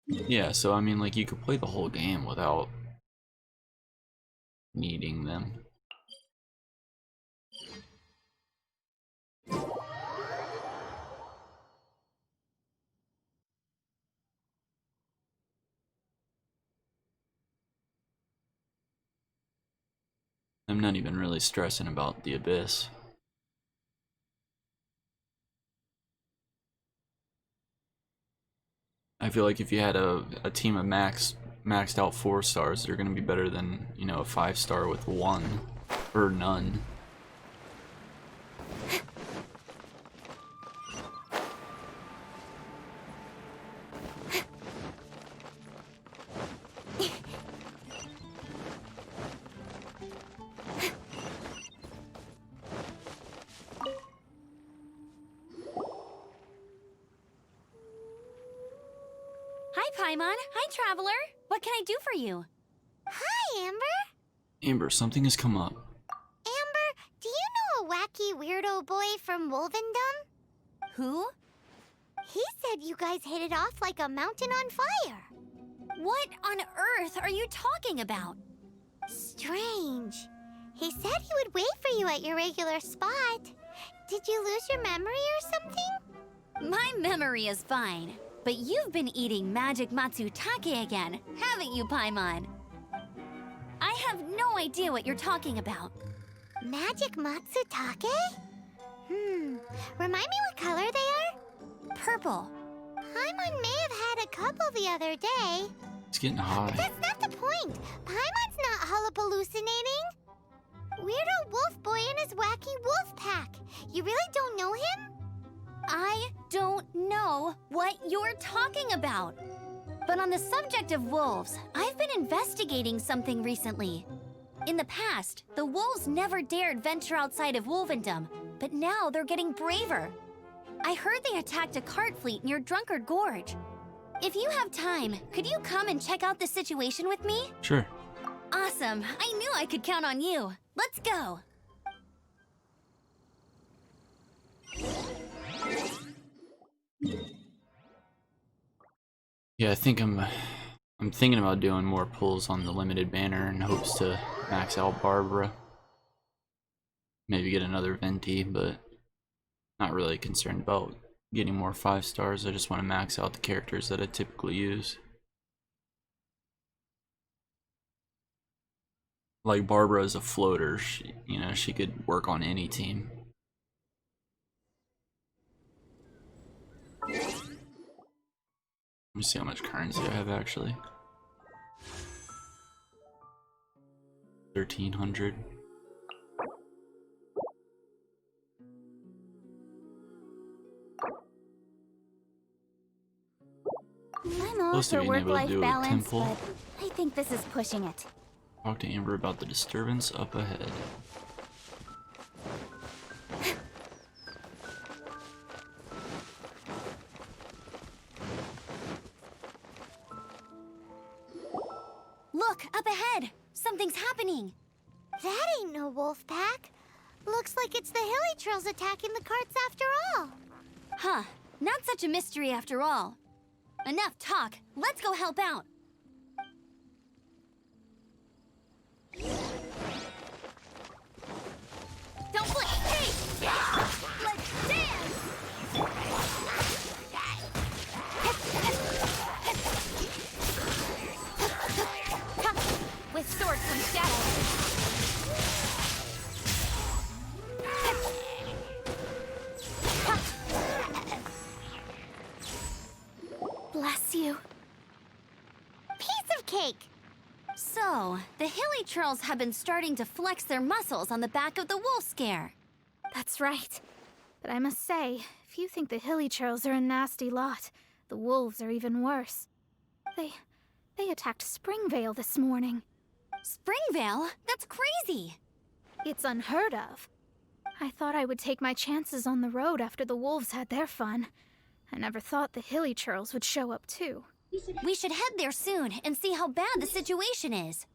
Yeah, so I mean, like, you could play the whole game without needing them. I'm not even really stressing about the Abyss. I feel like if you had a team of maxed out 4 stars, they're gonna be better than, you know, a 5-star with 1 or none. Hi, Paimon. Hi, Traveler. What can I do for you? Hi, Amber. Amber, something has come up. Amber, do you know a wacky weirdo boy from Wolvendom? Who? He said you guys hit it off like a mountain on fire. What on earth are you talking about? Strange. He said he would wait for you at your regular spot. Did you lose your memory or something? My memory is fine, but you've been eating magic matsutake again, haven't you, Paimon? I have no idea what you're talking about. Magic matsutake? Remind me what color they are? Purple. Paimon may have had a couple the other day. It's getting hot. But that's not the point. Paimon's not hallucinating. Weirdo wolf boy and his wacky wolf pack. You really don't know him? I don't know what you're talking about. But on the subject of wolves, I've been investigating something recently. In the past, the wolves never dared venture outside of Wolvendom, but now they're getting braver. I heard they attacked a cart fleet near Drunkard Gorge. If you have time, could you come and check out the situation with me? Sure. Awesome. I knew I could count on you. Let's go. Yeah, I think I'm thinking about doing more pulls on the limited banner in hopes to max out Barbara. Maybe get another Venti, but not really concerned about getting more 5 stars. I just want to max out the characters that I typically use. Like Barbara is a floater, she could work on any team. Let me see how much currency I have actually. 1,300. I'm all Supposed to for be able to work-life do a balance, temple. but I think this is pushing it. Talk to Amber about the disturbance up ahead. Look, up ahead! Something's happening! That ain't no wolf pack. Looks like it's the Hilly Trolls attacking the carts after all. Huh. Not such a mystery after all. Enough talk. Let's go help out. Don't blink! Hey! Let's dance! With swords from shadows. Bless you. Piece of cake! So, the Hilly Trolls have been starting to flex their muscles on the back of the wolf scare. That's right. But I must say, if you think the Hilly Churls are a nasty lot, the wolves are even worse. They attacked Springvale this morning. Springvale? That's crazy! It's unheard of. I thought I would take my chances on the road after the wolves had their fun. I never thought the Hilly Churls would show up too. We should head there soon and see how bad the situation is.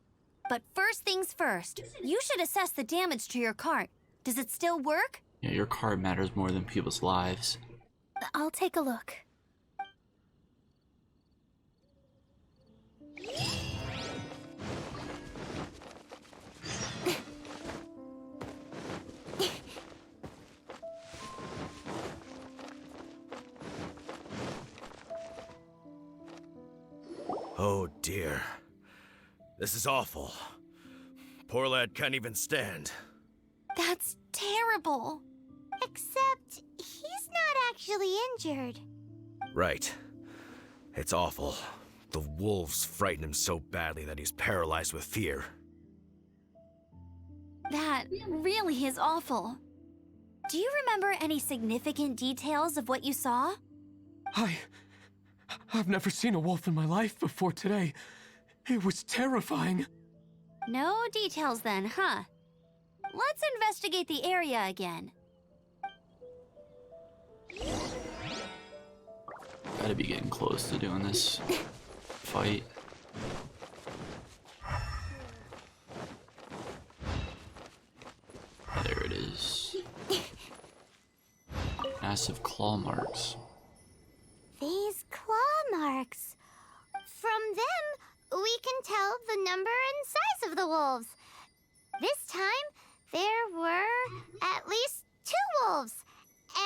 But first things first, you should assess the damage to your cart. Does it still work? Yeah, your card matters more than people's lives. I'll take a look. Oh dear. This is awful. Poor lad can't even stand. That's terrible. Except he's not actually injured. Right. It's awful. The wolves frighten him so badly that he's paralyzed with fear. That really is awful. Do you remember any significant details of what you saw? I've never seen a wolf in my life before today. It was terrifying. No details then, huh? Let's investigate the area again. Gotta be getting close to doing this fight. There it is. Massive claw marks. These claw marks. From them, we can tell the number and size of the wolves. This time, there were at least 2 wolves.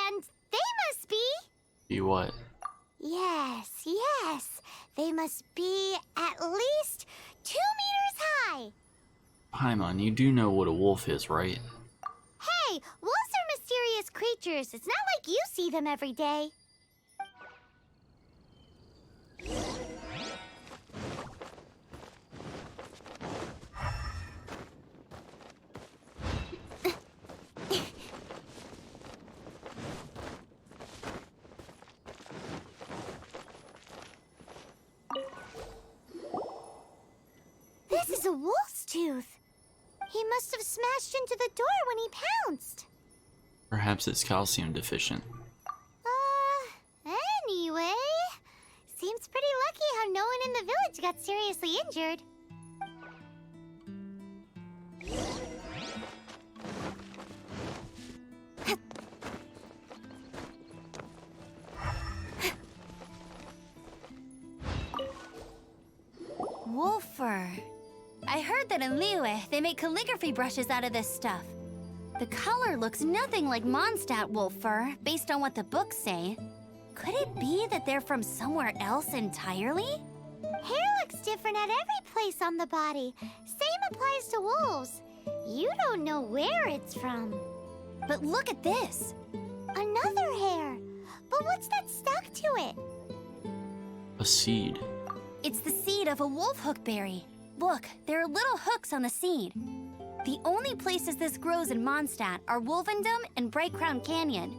And they must be... Be what? Yes. They must be at least 2 meters high. Paimon, you do know what a wolf is, right? Hey, wolves are mysterious creatures. It's not like you see them every day. This is a wolf's tooth. He must have smashed into the door when he pounced. Perhaps it's calcium deficient. Anyway, seems pretty lucky how no one in the village got seriously injured. Wolf fur. I heard that in Liyue, they make calligraphy brushes out of this stuff. The color looks nothing like Mondstadt wolf fur, based on what the books say. Could it be that they're from somewhere else entirely? Hair looks different at every place on the body. Same applies to wolves. You don't know where it's from. But look at this. Another hair. But what's that stuck to it? A seed. It's the seed of a wolf hookberry. Look, there are little hooks on the seed. The only places this grows in Mondstadt are Wolvendom and Bright Crown Canyon.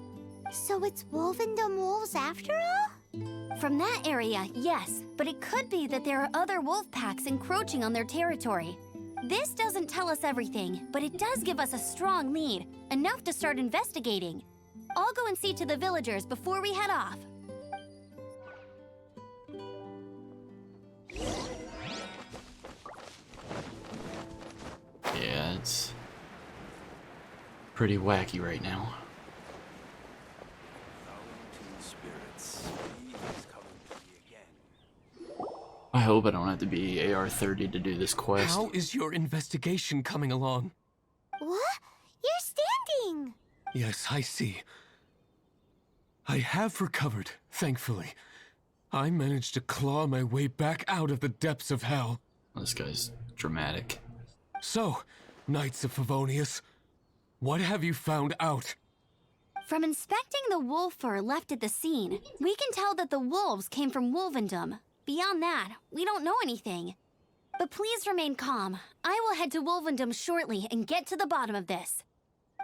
So it's Wolvendom wolves after all? From that area, yes, but it could be that there are other wolf packs encroaching on their territory. This doesn't tell us everything, but it does give us a strong lead, enough to start investigating. I'll go and see to the villagers before we head off. Yeah, it's pretty wacky right now. I hope I don't have to be AR-30 to do this quest. How is your investigation coming along? What? You're standing! Yes, I see. I have recovered, thankfully. I managed to claw my way back out of the depths of hell. This guy's dramatic. So, Knights of Favonius, what have you found out? From inspecting the wolf fur left at the scene, we can tell that the wolves came from Wolvendom. Beyond that, we don't know anything. But please remain calm. I will head to Wolvendom shortly and get to the bottom of this.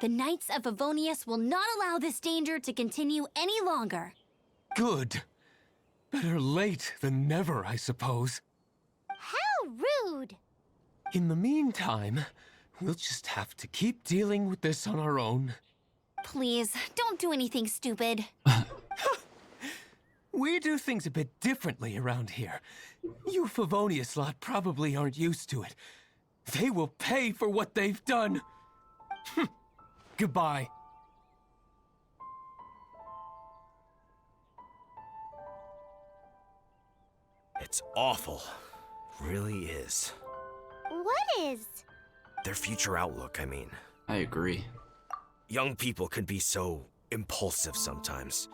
The Knights of Favonius will not allow this danger to continue any longer. Good. Better late than never, I suppose. How rude! In the meantime, we'll just have to keep dealing with this on our own. Please, don't do anything stupid. We do things a bit differently around here. You Favonius lot probably aren't used to it. They will pay for what they've done. Goodbye. It's awful. Really is. What is? Their future outlook, I mean. I agree. Young people can be so impulsive sometimes.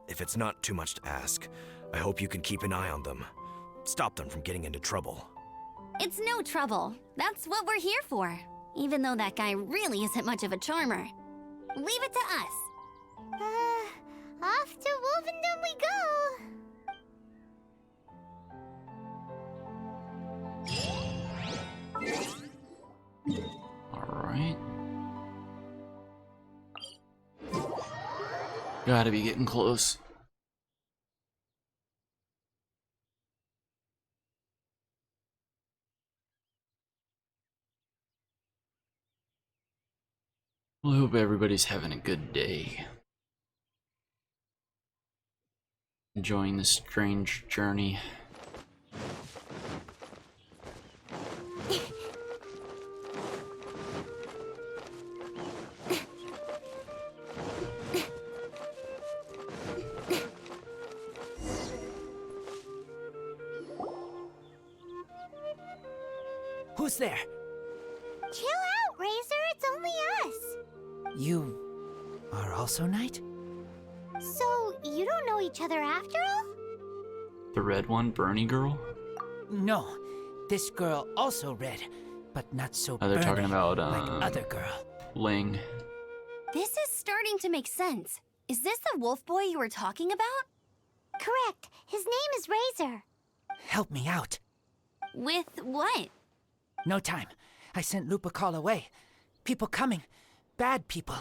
If it's not too much to ask, I hope you can keep an eye on them. Stop them from getting into trouble. It's no trouble. That's what we're here for. Even though that guy really isn't much of a charmer. Leave it to us. Off to Wolvendom we go. Alright. Gotta be getting close. Well, I hope everybody's having a good day. Enjoying this strange journey. Who's there? Chill out, Razor. It's only us. You are also Knight? So, you don't know each other after all? The red one, Bernie girl? No, this girl also red, but not so Oh, they're talking burning about, like other girl. Ling. This is starting to make sense. Is this the wolf boy you were talking about? Correct. His name is Razor. Help me out. With what? No time. I sent Lupercal away. People coming. Bad people.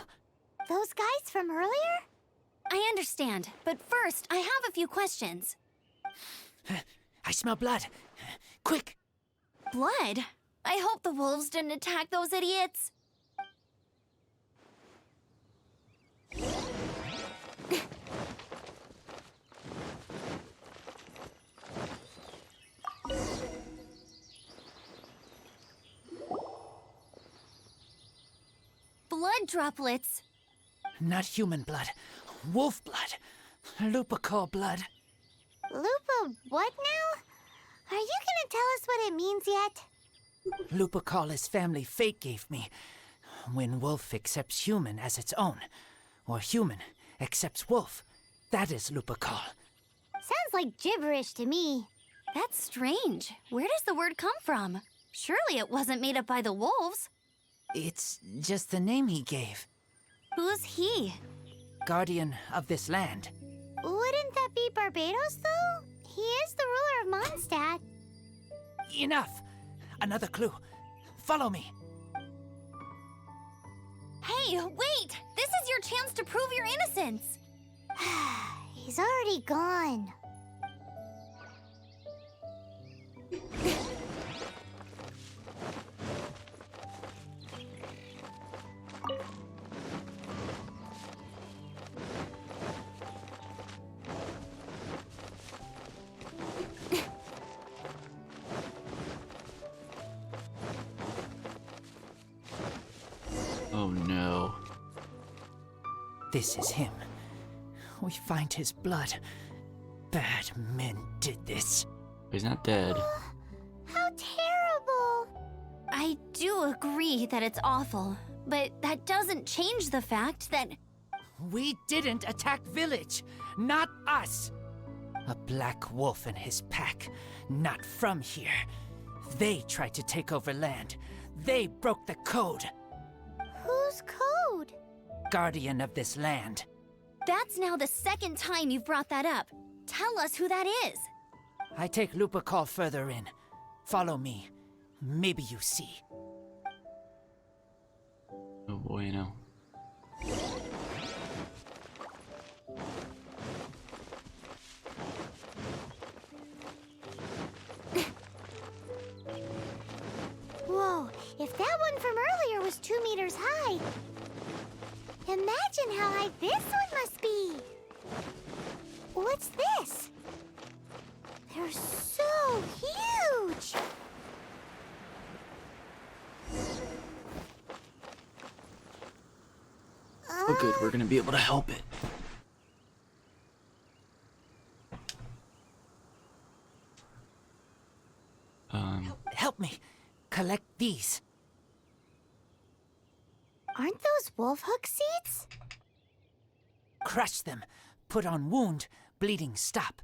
Those guys from earlier? I understand, but first, I have a few questions. I smell blood. Quick! Blood? I hope the wolves didn't attack those idiots. Blood droplets. Not human blood. Wolf blood. Lupercal blood. Lupa, what now? Are you gonna tell us what it means yet? Lupercal is family fate gave me. When wolf accepts human as its own, or human accepts wolf, that is Lupercal. Sounds like gibberish to me. That's strange. Where does the word come from? Surely it wasn't made up by the wolves. It's just the name he gave. Who's he? Guardian of this land. Wouldn't that be Barbados, though? He is the ruler of Mondstadt. Enough! Another clue. Follow me. Hey, wait! This is your chance to prove your innocence! He's already gone. Oh no. This is him. We find his blood. Bad men did this. He's not dead. How terrible! I do agree that it's awful, but that doesn't change the fact that... We didn't attack village. Not us. A black wolf and his pack. Not from here. They tried to take over land. They broke the code. Whose code? Guardian of this land. That's now the second time you've brought that up. Tell us who that is. I take Lupercal further in. Follow me. Maybe you see. Oh boy, you know. Whoa, if that one from earlier was 2 meters high, imagine how high this one must be. What's this? They're so huge. Oh good, we're gonna be able to help it. me. Collect these. Aren't those wolf hook seeds? Crush them. Put on wound. Bleeding stop.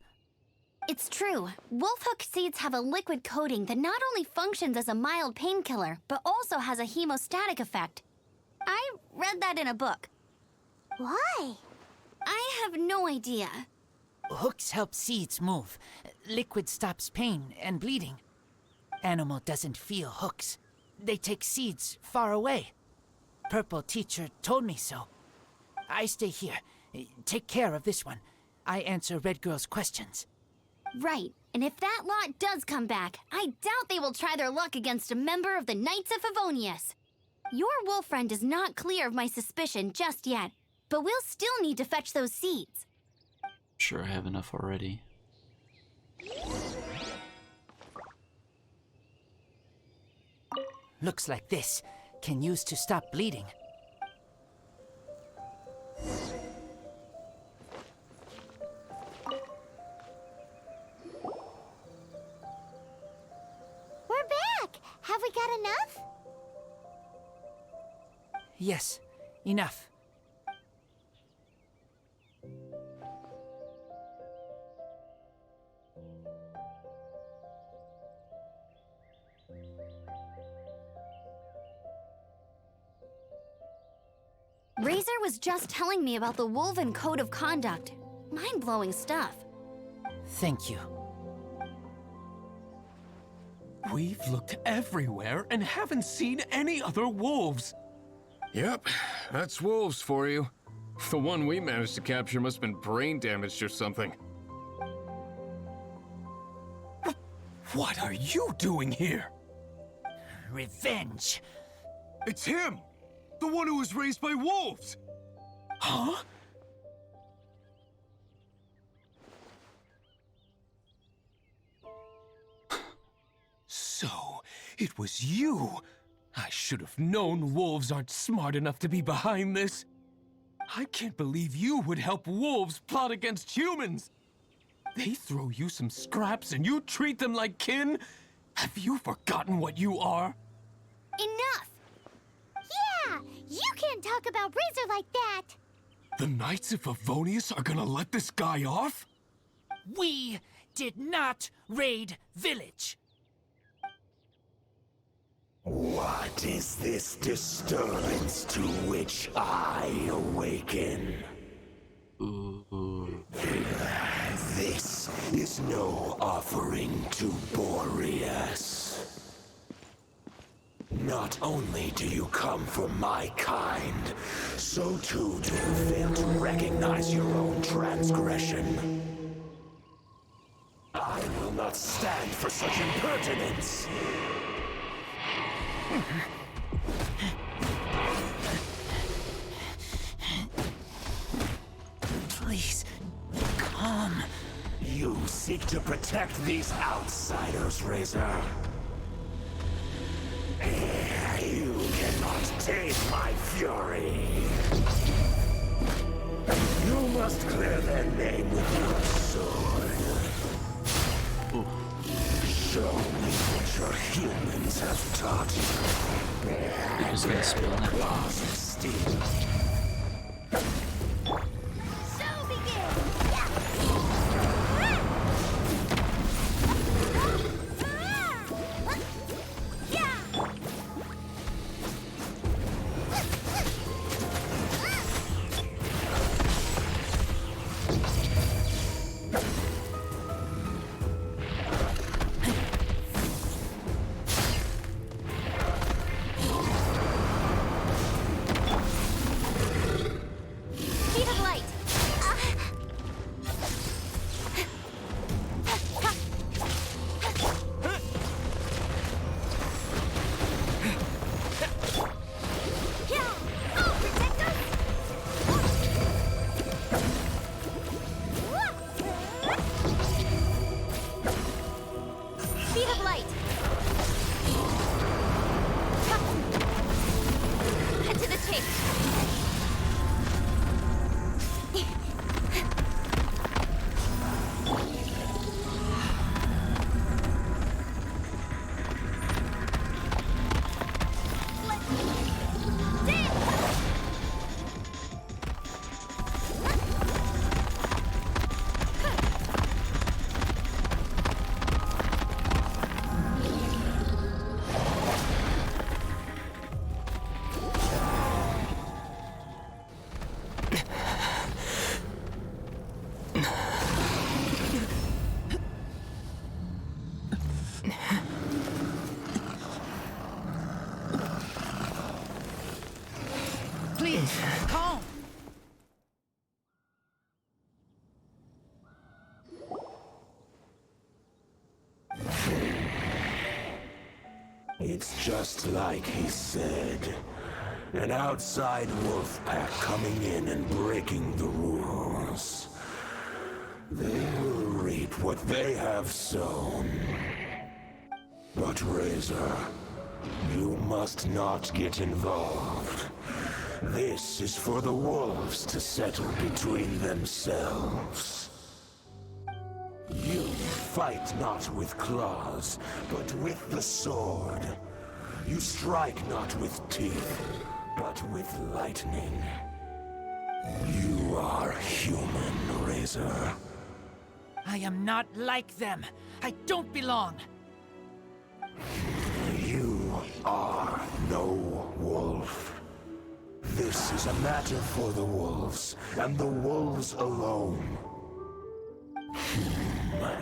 It's true. Wolf hook seeds have a liquid coating that not only functions as a mild painkiller, but also has a hemostatic effect. I read that in a book. Why? I have no idea. Hooks help seeds move. Liquid stops pain and bleeding. Animal doesn't feel hooks. They take seeds far away. Purple teacher told me so. I stay here. Take care of this one. I answer Red Girl's questions. Right, and if that lot does come back, I doubt they will try their luck against a member of the Knights of Favonius. Your wolf friend is not clear of my suspicion just yet, but we'll still need to fetch those seeds. Sure, I have enough already. Looks like this. Can use to stop bleeding. We're back! Have we got enough? Yes, enough. Razor was just telling me about the Wolven Code of Conduct. Mind-blowing stuff. Thank you. We've looked everywhere and haven't seen any other wolves. Yep, that's wolves for you. The one we managed to capture must have been brain damaged or something. What are you doing here? Revenge. It's him! The one who was raised by wolves! Huh? So, it was you. I should have known wolves aren't smart enough to be behind this. I can't believe you would help wolves plot against humans. They throw you some scraps and you treat them like kin? Have you forgotten what you are? Enough! Yeah! You can't talk about Razor like that! The Knights of Favonius are gonna let this guy off? We did not raid village. What is this disturbance to which I awaken? This is no offering to Boreas. Not only do you come from my kind, so too do you fail to recognize your own transgression. I will not stand for such impertinence. Please, come. You seek to protect these outsiders, Razor. You cannot tame my fury. You must clear their name with your sword. Show me what your humans have taught you. Just gonna spill that. Lost steel. Show begin! It's just like he said. An outside wolf pack coming in and breaking the rules. They will reap what they have sown. But Razor, you must not get involved. This is for the wolves to settle between themselves. You fight not with claws, but with the sword. You strike not with teeth, but with lightning. You are human, Razor. I am not like them. I don't belong. You are no wolf. This is a matter for the wolves, and the wolves alone.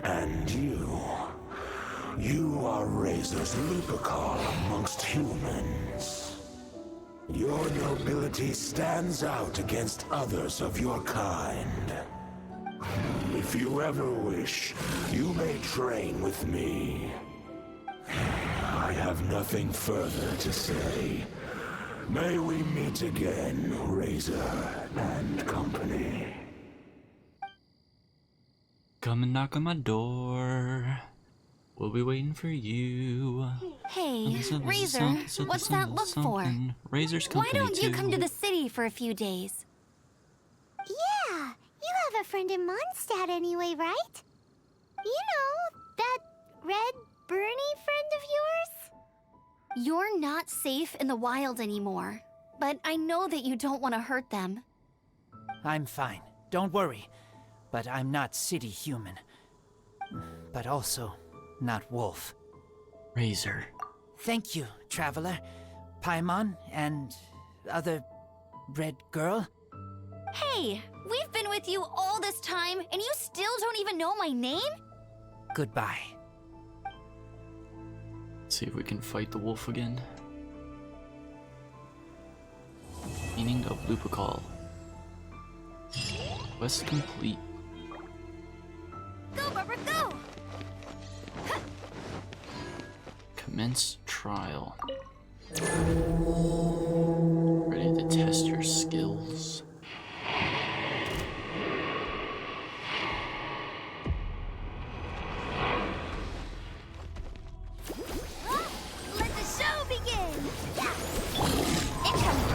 And you are Razor's Lupercal amongst humans. Your nobility stands out against others of your kind. If you ever wish, you may train with me. I have nothing further to say. May we meet again, Razor and company. Come and knock on my door. We'll be waiting for you. Hey, Razor, what's that look for? Razor's Why company don't you too. come to the city for a few days? Yeah, you have a friend in Mondstadt anyway, right? You know, that red Bernie friend of yours? You're not safe in the wild anymore, but I know that you don't want to hurt them. I'm fine. Don't worry. But I'm not city human. But also not wolf. Razor. Thank you, traveler. Paimon and other red girl. Hey, we've been with you all this time, and you still don't even know my name? Goodbye. Let's see if we can fight the wolf again. Meaning of Lupercal. Quest complete. Go, Barbara, go! Commence trial. Ready to test your skills. Let the show begin! Yeah! Incoming!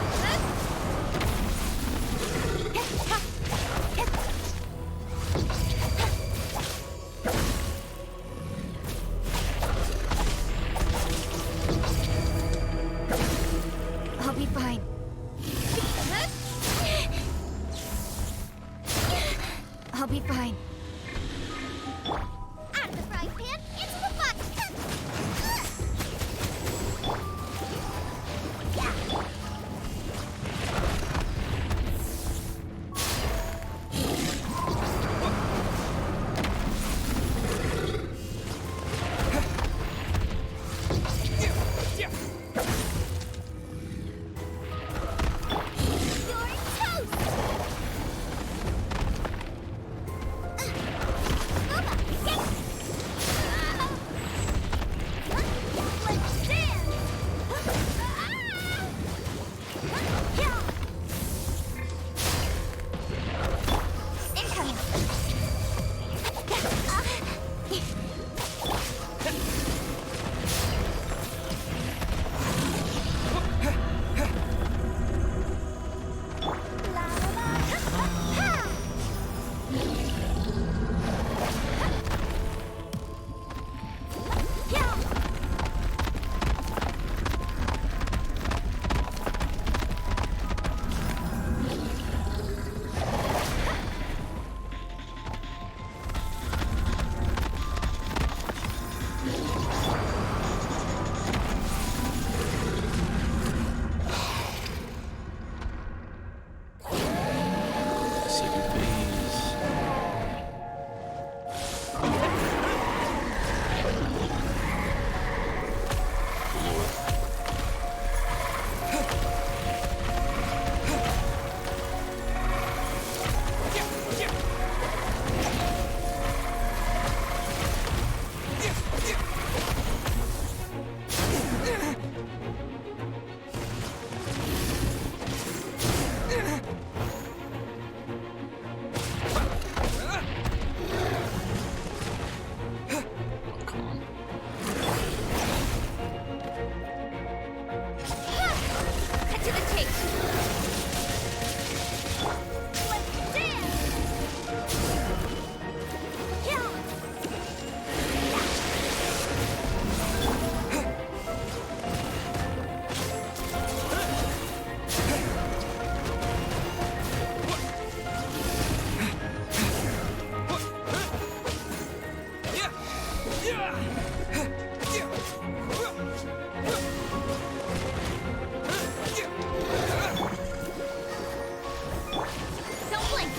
Don't blink.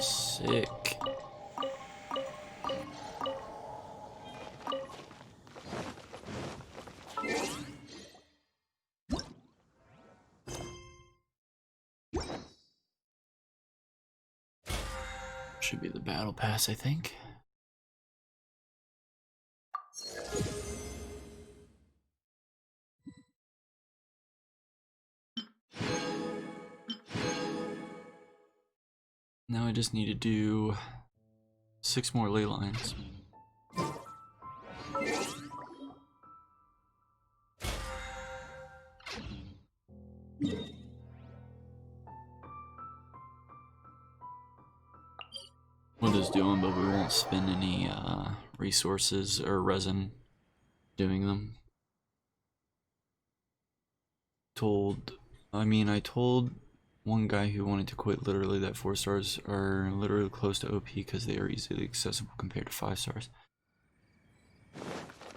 Sick. Should be the battle pass, I think. Now I just need to do 6 more ley lines. We'll just do them, but we won't spend any resources or resin doing them. I told one guy who wanted to quit literally that 4 stars are literally close to OP because they are easily accessible compared to 5 stars.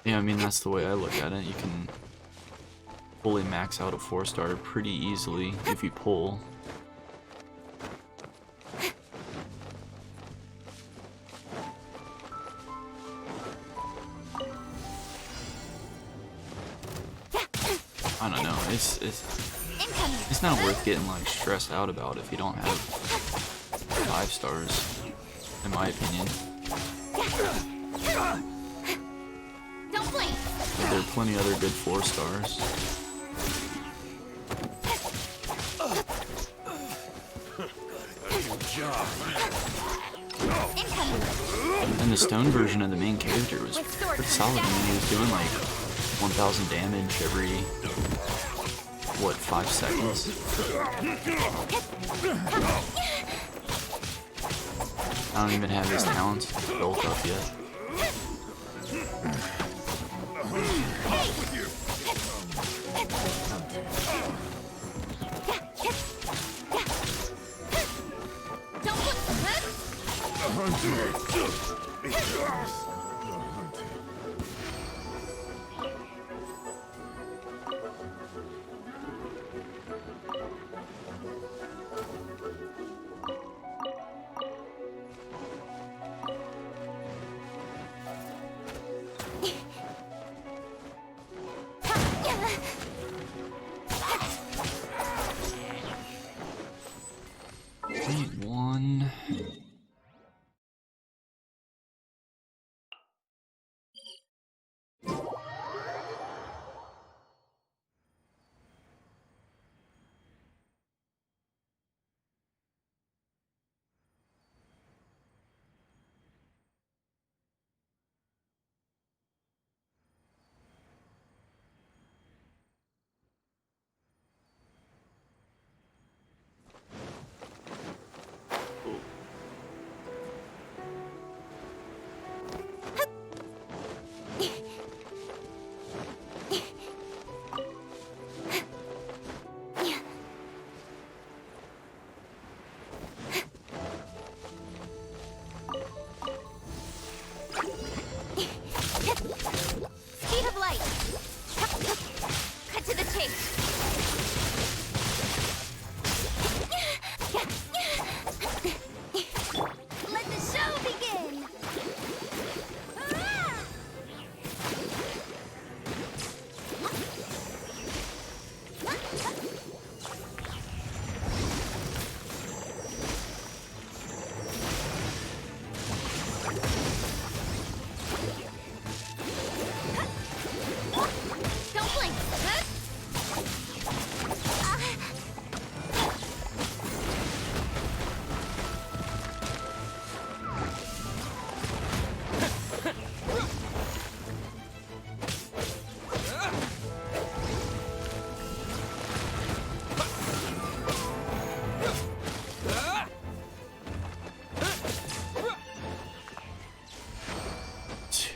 Yeah, I mean, that's the way I look at it. You can fully max out a 4 star pretty easily if you pull. I don't know, it's not worth getting like stressed out about if you don't have 5 stars, in my opinion. Don't blink. But there are plenty other good 4 stars. Good job. And the stone version of the main character was pretty solid. I mean, he was doing like 1,000 damage every, what, 5 seconds? I don't even have his talents built up yet. Need one.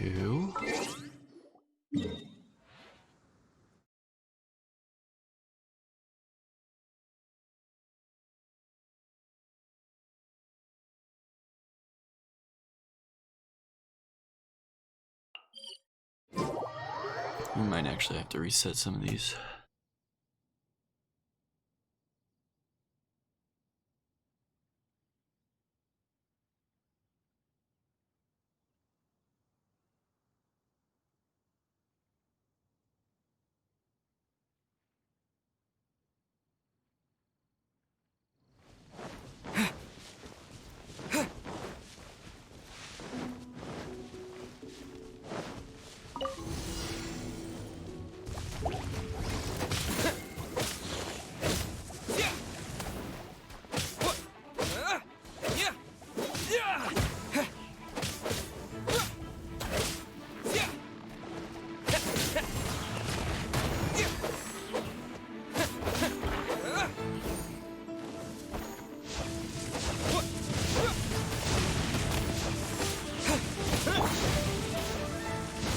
2. We might actually have to reset some of these.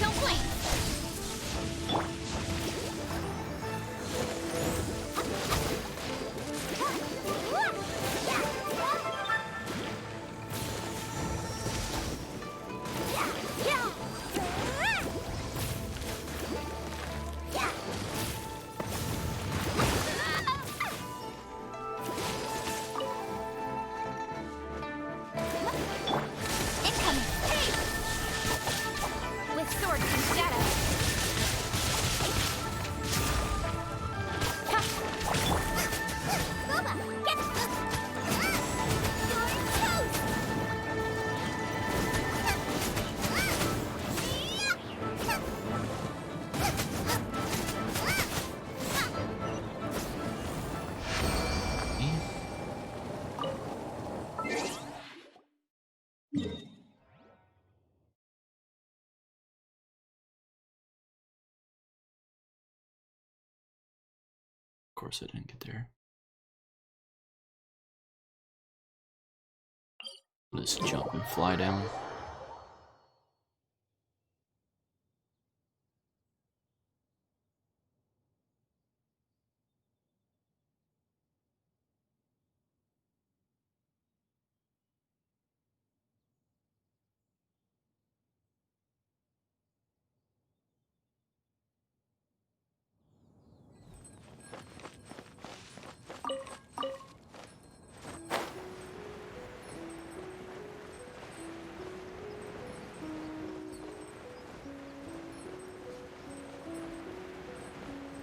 Don't blink! Incoming! Hey! With swords and shadows. Ha! Boba, get your toast! Of course I didn't get there. Let's jump and fly down.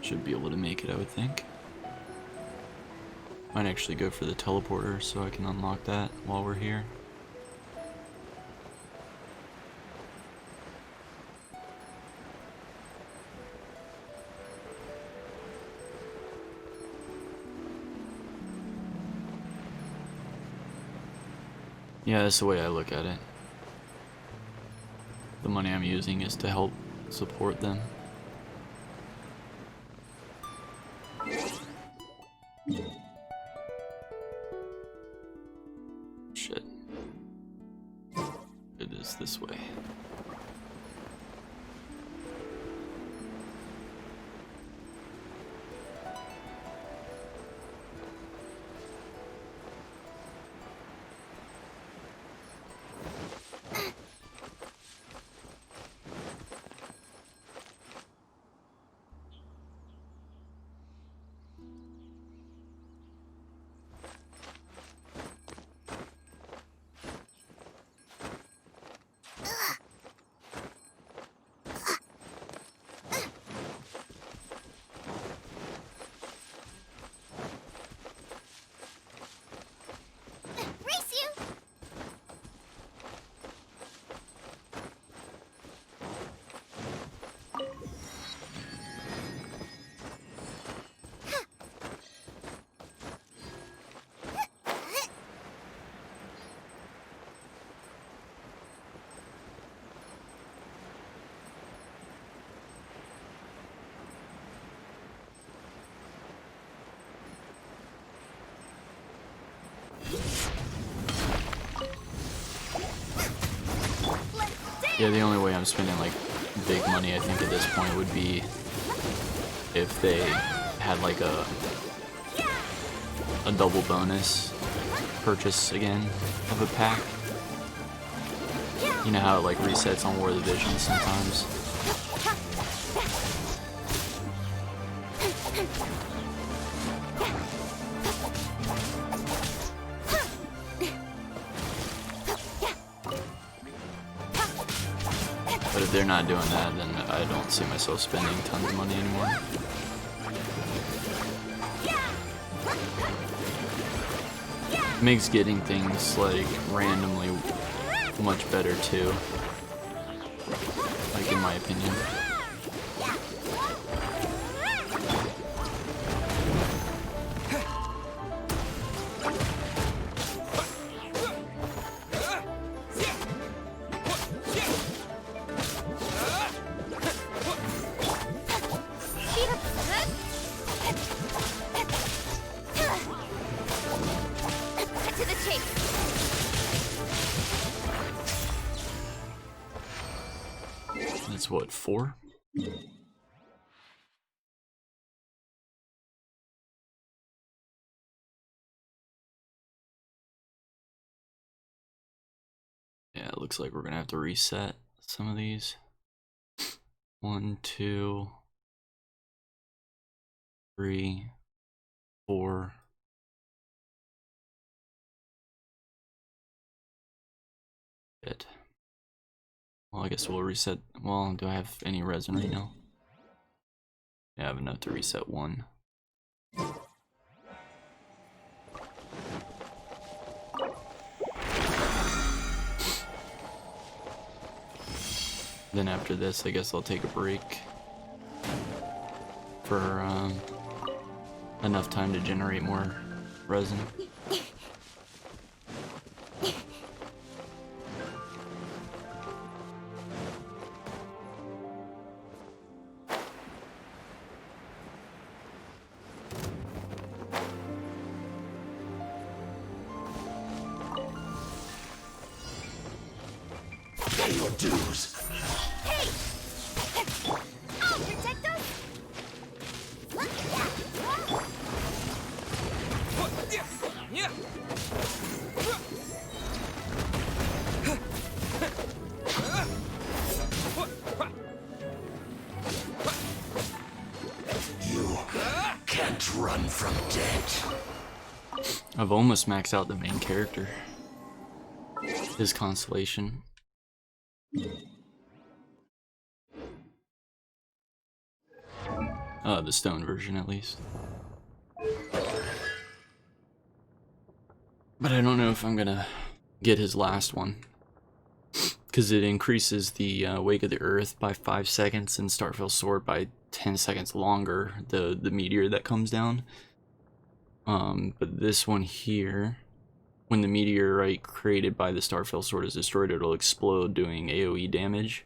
Should be able to make it, I would think. Might actually go for the teleporter so I can unlock that while we're here. Yeah, that's the way I look at it. The money I'm using is to help support them. Shit. It is this way. Yeah, the only way I'm spending like big money I think at this point would be if they had like a double bonus purchase again of a pack. You know how it like resets on War of the Visions sometimes. But if they're not doing that, then I don't see myself spending tons of money anymore. Makes getting things like randomly much better too, like in my opinion. That's what, 4? Yeah, it looks like we're gonna have to reset some of these. 1, 2, 3, 4. Shit. Well, I guess we'll reset. Well, do I have any resin right now? Yeah, I have enough to reset 1. Then after this, I guess I'll take a break for enough time to generate more resin. Pay your dues. Hey! I'll protect us! You can't run from death. I've almost maxed out the main character. His constellation. The stone version at least. But I don't know if I'm gonna get his last one, because it increases the Wake of the Earth by 5 seconds and Starfield Sword by 10 seconds longer, the meteor that comes down. But this one here, when the meteorite created by the Starfield Sword is destroyed, it'll explode doing AoE damage.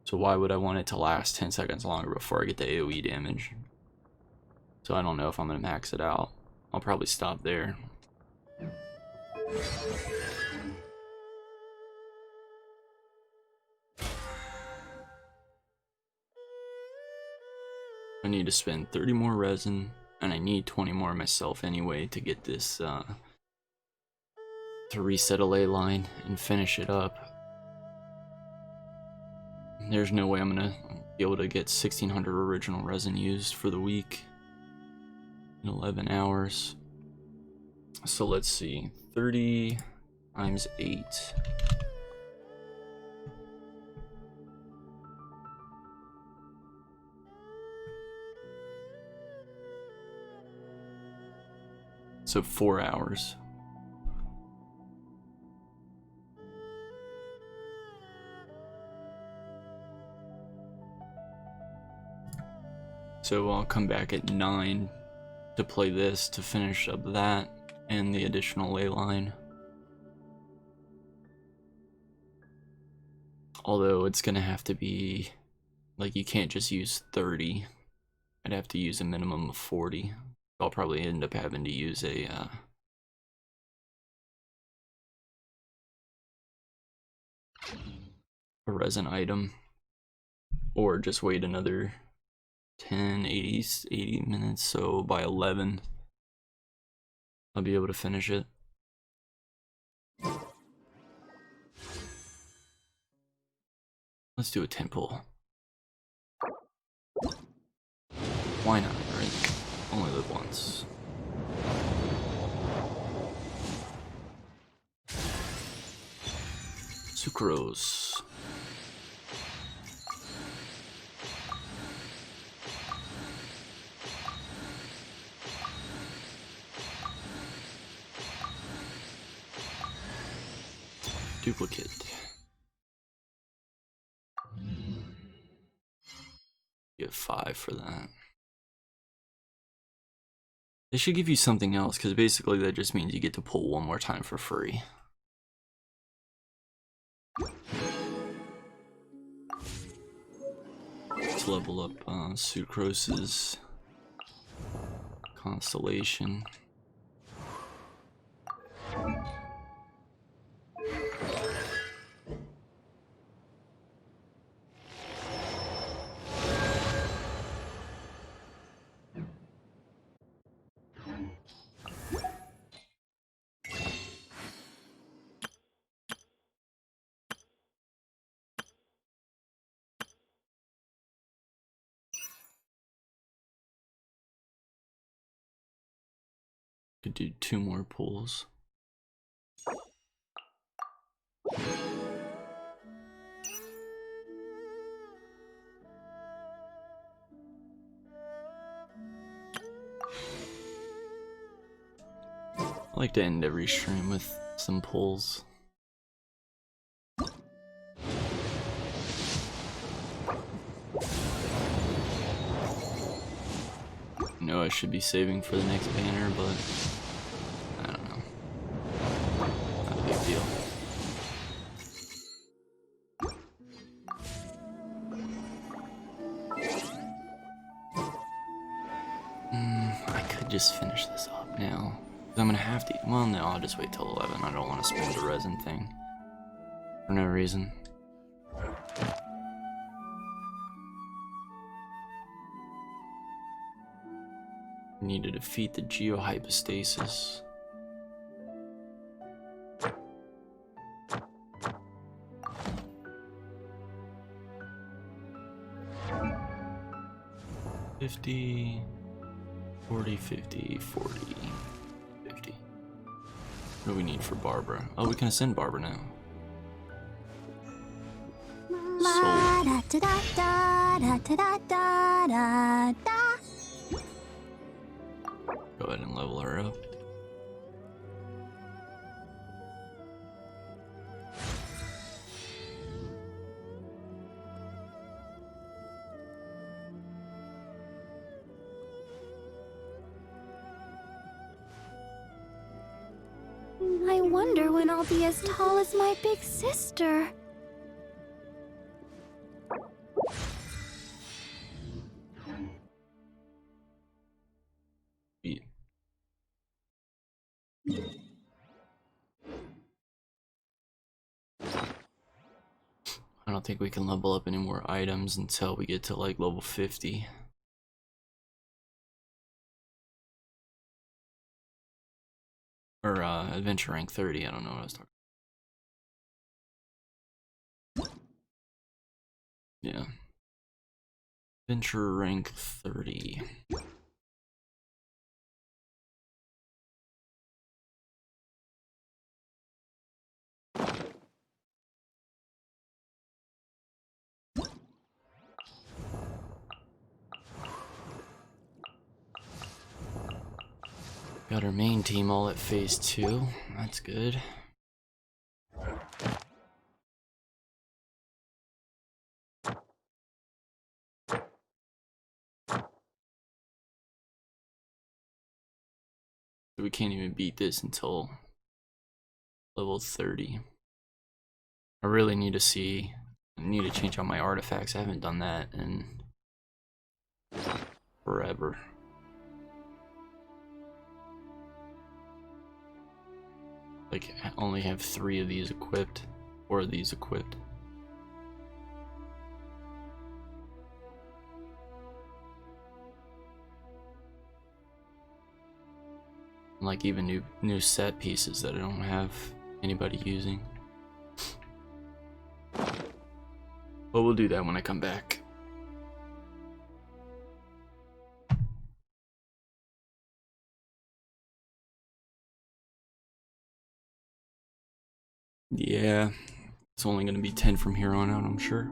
So why would I want it to last 10 seconds longer before I get the AoE damage? So I don't know if I'm gonna max it out. I'll probably stop there. I need to spend 30 more resin, and I need 20 more myself anyway to get this, to reset a ley line and finish it up. There's no way I'm gonna be able to get 1600 original resin used for the week in 11 hours. So let's see, 30 times 8. So 4 hours. So I'll come back at 9 to play this to finish up that and the additional ley line. Although it's gonna have to be, like, you can't just use 30. I'd have to use a minimum of 40. I'll probably end up having to use a a resin item, or just wait another 80 minutes, so by 11 I'll be able to finish it. Let's do a 10 pull. Why not, right? Only live once. Sucrose. Duplicate. Get 5 for that. They should give you something else, because basically that just means you get to pull one more time for free. Let's level up Sucrose's Constellation. Could do 2 more pulls. I like to end every stream with some pulls. I know I should be saving for the next banner, but I don't know. Not a big deal. I could just finish this up now. I'm gonna have to. Well, no, I'll just wait till 11. I don't want to spend the resin thing for no reason. Need to defeat the geohypostasis. $50, $40, $50, $40, $50. What do we need for Barbara? Oh, we can ascend Barbara now. Go ahead and level her up. I wonder when I'll be as tall as my big sister. I don't think we can level up any more items until we get to like level 50. Or adventure rank 30, I don't know what I was talking about. Yeah. Adventure rank 30. Got our main team all at phase 2. That's good. We can't even beat this until level 30. I really need to see. I need to change out my artifacts. I haven't done that in forever. Like, I only have 3 of these equipped, 4 of these equipped. Like even new set pieces that I don't have anybody using. But we'll do that when I come back. Yeah, it's only going to be 10 from here on out, I'm sure.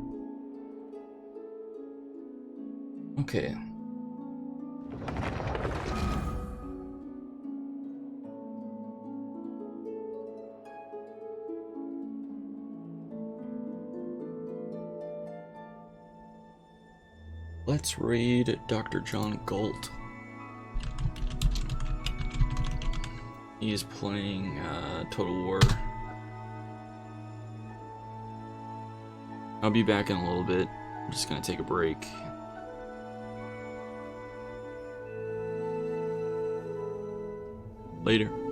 Okay. Let's raid Dr. John Galt. He's playing Total War. I'll be back in a little bit. I'm just gonna take a break. Later.